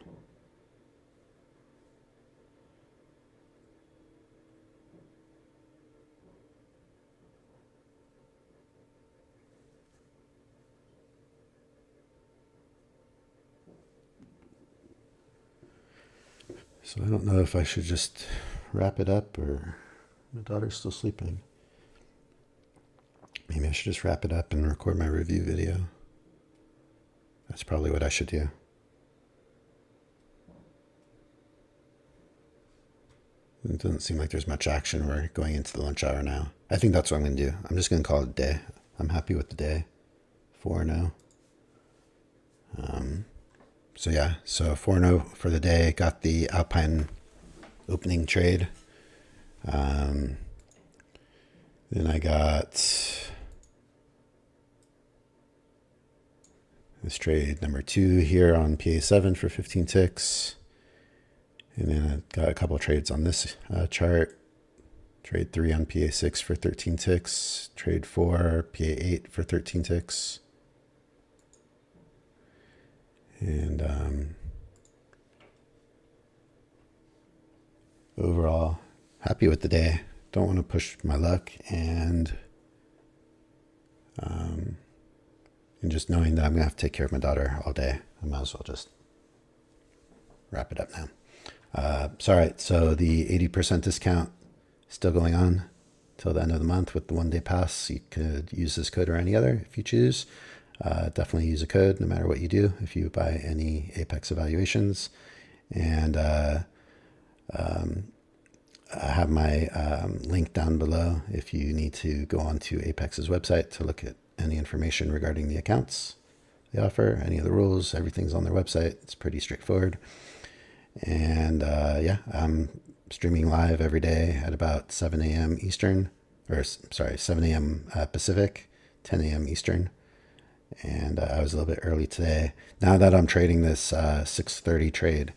So I don't know if I should just wrap it up or my daughter's still sleeping. Maybe I should just wrap it up and record my review video. That's probably what I should do. It doesn't seem like there's much action. We're going into the lunch hour now. I think that's what I'm going to do. I'm just going to call it a day. I'm happy with the day. 4-0. So yeah, so 4-0 for the day. Got the Alpine opening trade. Then I got this trade number 2 here on PA7 for 15 ticks. And then I got a couple of trades on this chart. Trade 3 on PA6 for 13 ticks. Trade 4, PA8 for 13 ticks. And overall, happy with the day. Don't want to push my luck, and just knowing that I'm going to have to take care of my daughter all day, I might as well just wrap it up now. So, all right, so the 80% discount is still going on till the end of the month with the 1-day pass. You could use this code or any other if you choose. Definitely use a code no matter what you do if you buy any Apex evaluations. And I have my link down below if you need to go onto Apex's website to look at any information regarding the accounts they offer, any of the rules. Everything's on their website. It's pretty straightforward. And yeah, I'm streaming live every day at about 7 a.m. Eastern, or sorry, 7 a.m. Pacific, 10 a.m. Eastern. And I was a little bit early today. Now that I'm trading this 6:30 trade,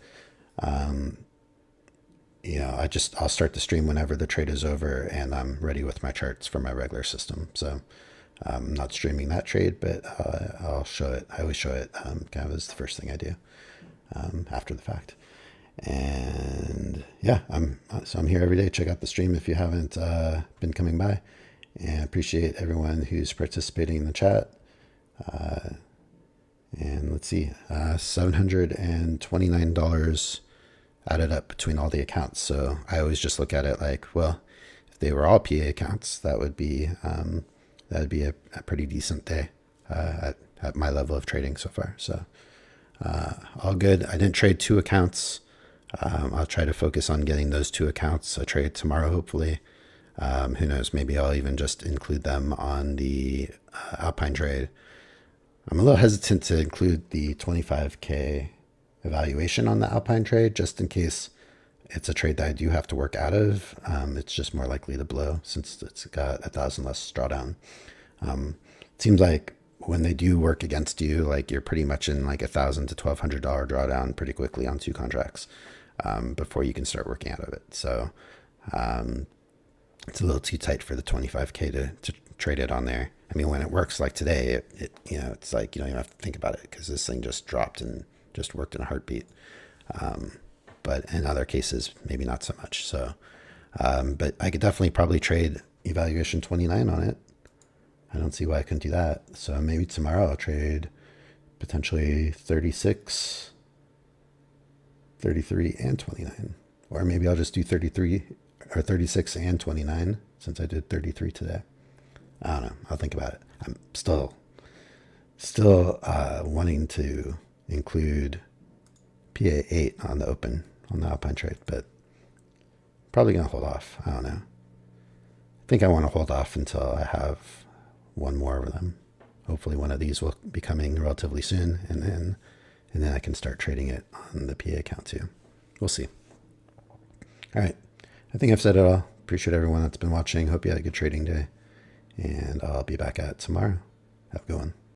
you know, I'll start the stream whenever the trade is over and I'm ready with my charts for my regular system. So I'm not streaming that trade, but I'll show it. I always show it kind of as the first thing I do after the fact. And yeah, I'm here every day. Check out the stream if you haven't been coming by, and appreciate everyone who's participating in the chat. And let's see, $729 added up between all the accounts. So I always just look at it like, well, if they were all PA accounts, that would be a pretty decent day at my level of trading so far. So all good. I didn't trade 2 accounts. I'll try to focus on getting those 2 accounts. I trade tomorrow, hopefully. Who knows? Maybe I'll even just include them on the Alpine trade. I'm a little hesitant to include the 25K evaluation on the Alpine trade, just in case it's a trade that I do have to work out of. It's just more likely to blow since it's got 1,000 less drawdown. It seems like when they do work against you, like you're pretty much in like $1,000 to $1,200 drawdown pretty quickly on 2 contracts before you can start working out of it. So it's a little too tight for the 25K to trade it on there. I mean, when it works like today, it you know, it's like you don't even have to think about it because this thing just dropped and just worked in a heartbeat. But in other cases, maybe not so much. So, but I could definitely probably trade evaluation 29 on it. I don't see why I couldn't do that. So maybe tomorrow I'll trade potentially 36, 33, and 29. Or maybe I'll just do 33 or 36 and 29 since I did 33 today. I don't know. I'll think about it. I'm still wanting to include PA8 on the Alpine trade, but probably going to hold off. I don't know. I think I want to hold off until I have one more of them. Hopefully one of these will be coming relatively soon, and then I can start trading it on the PA account too. We'll see. All right. I think I've said it all. Appreciate everyone that's been watching. Hope you had a good trading day, and I'll be back at it tomorrow. Have a good one.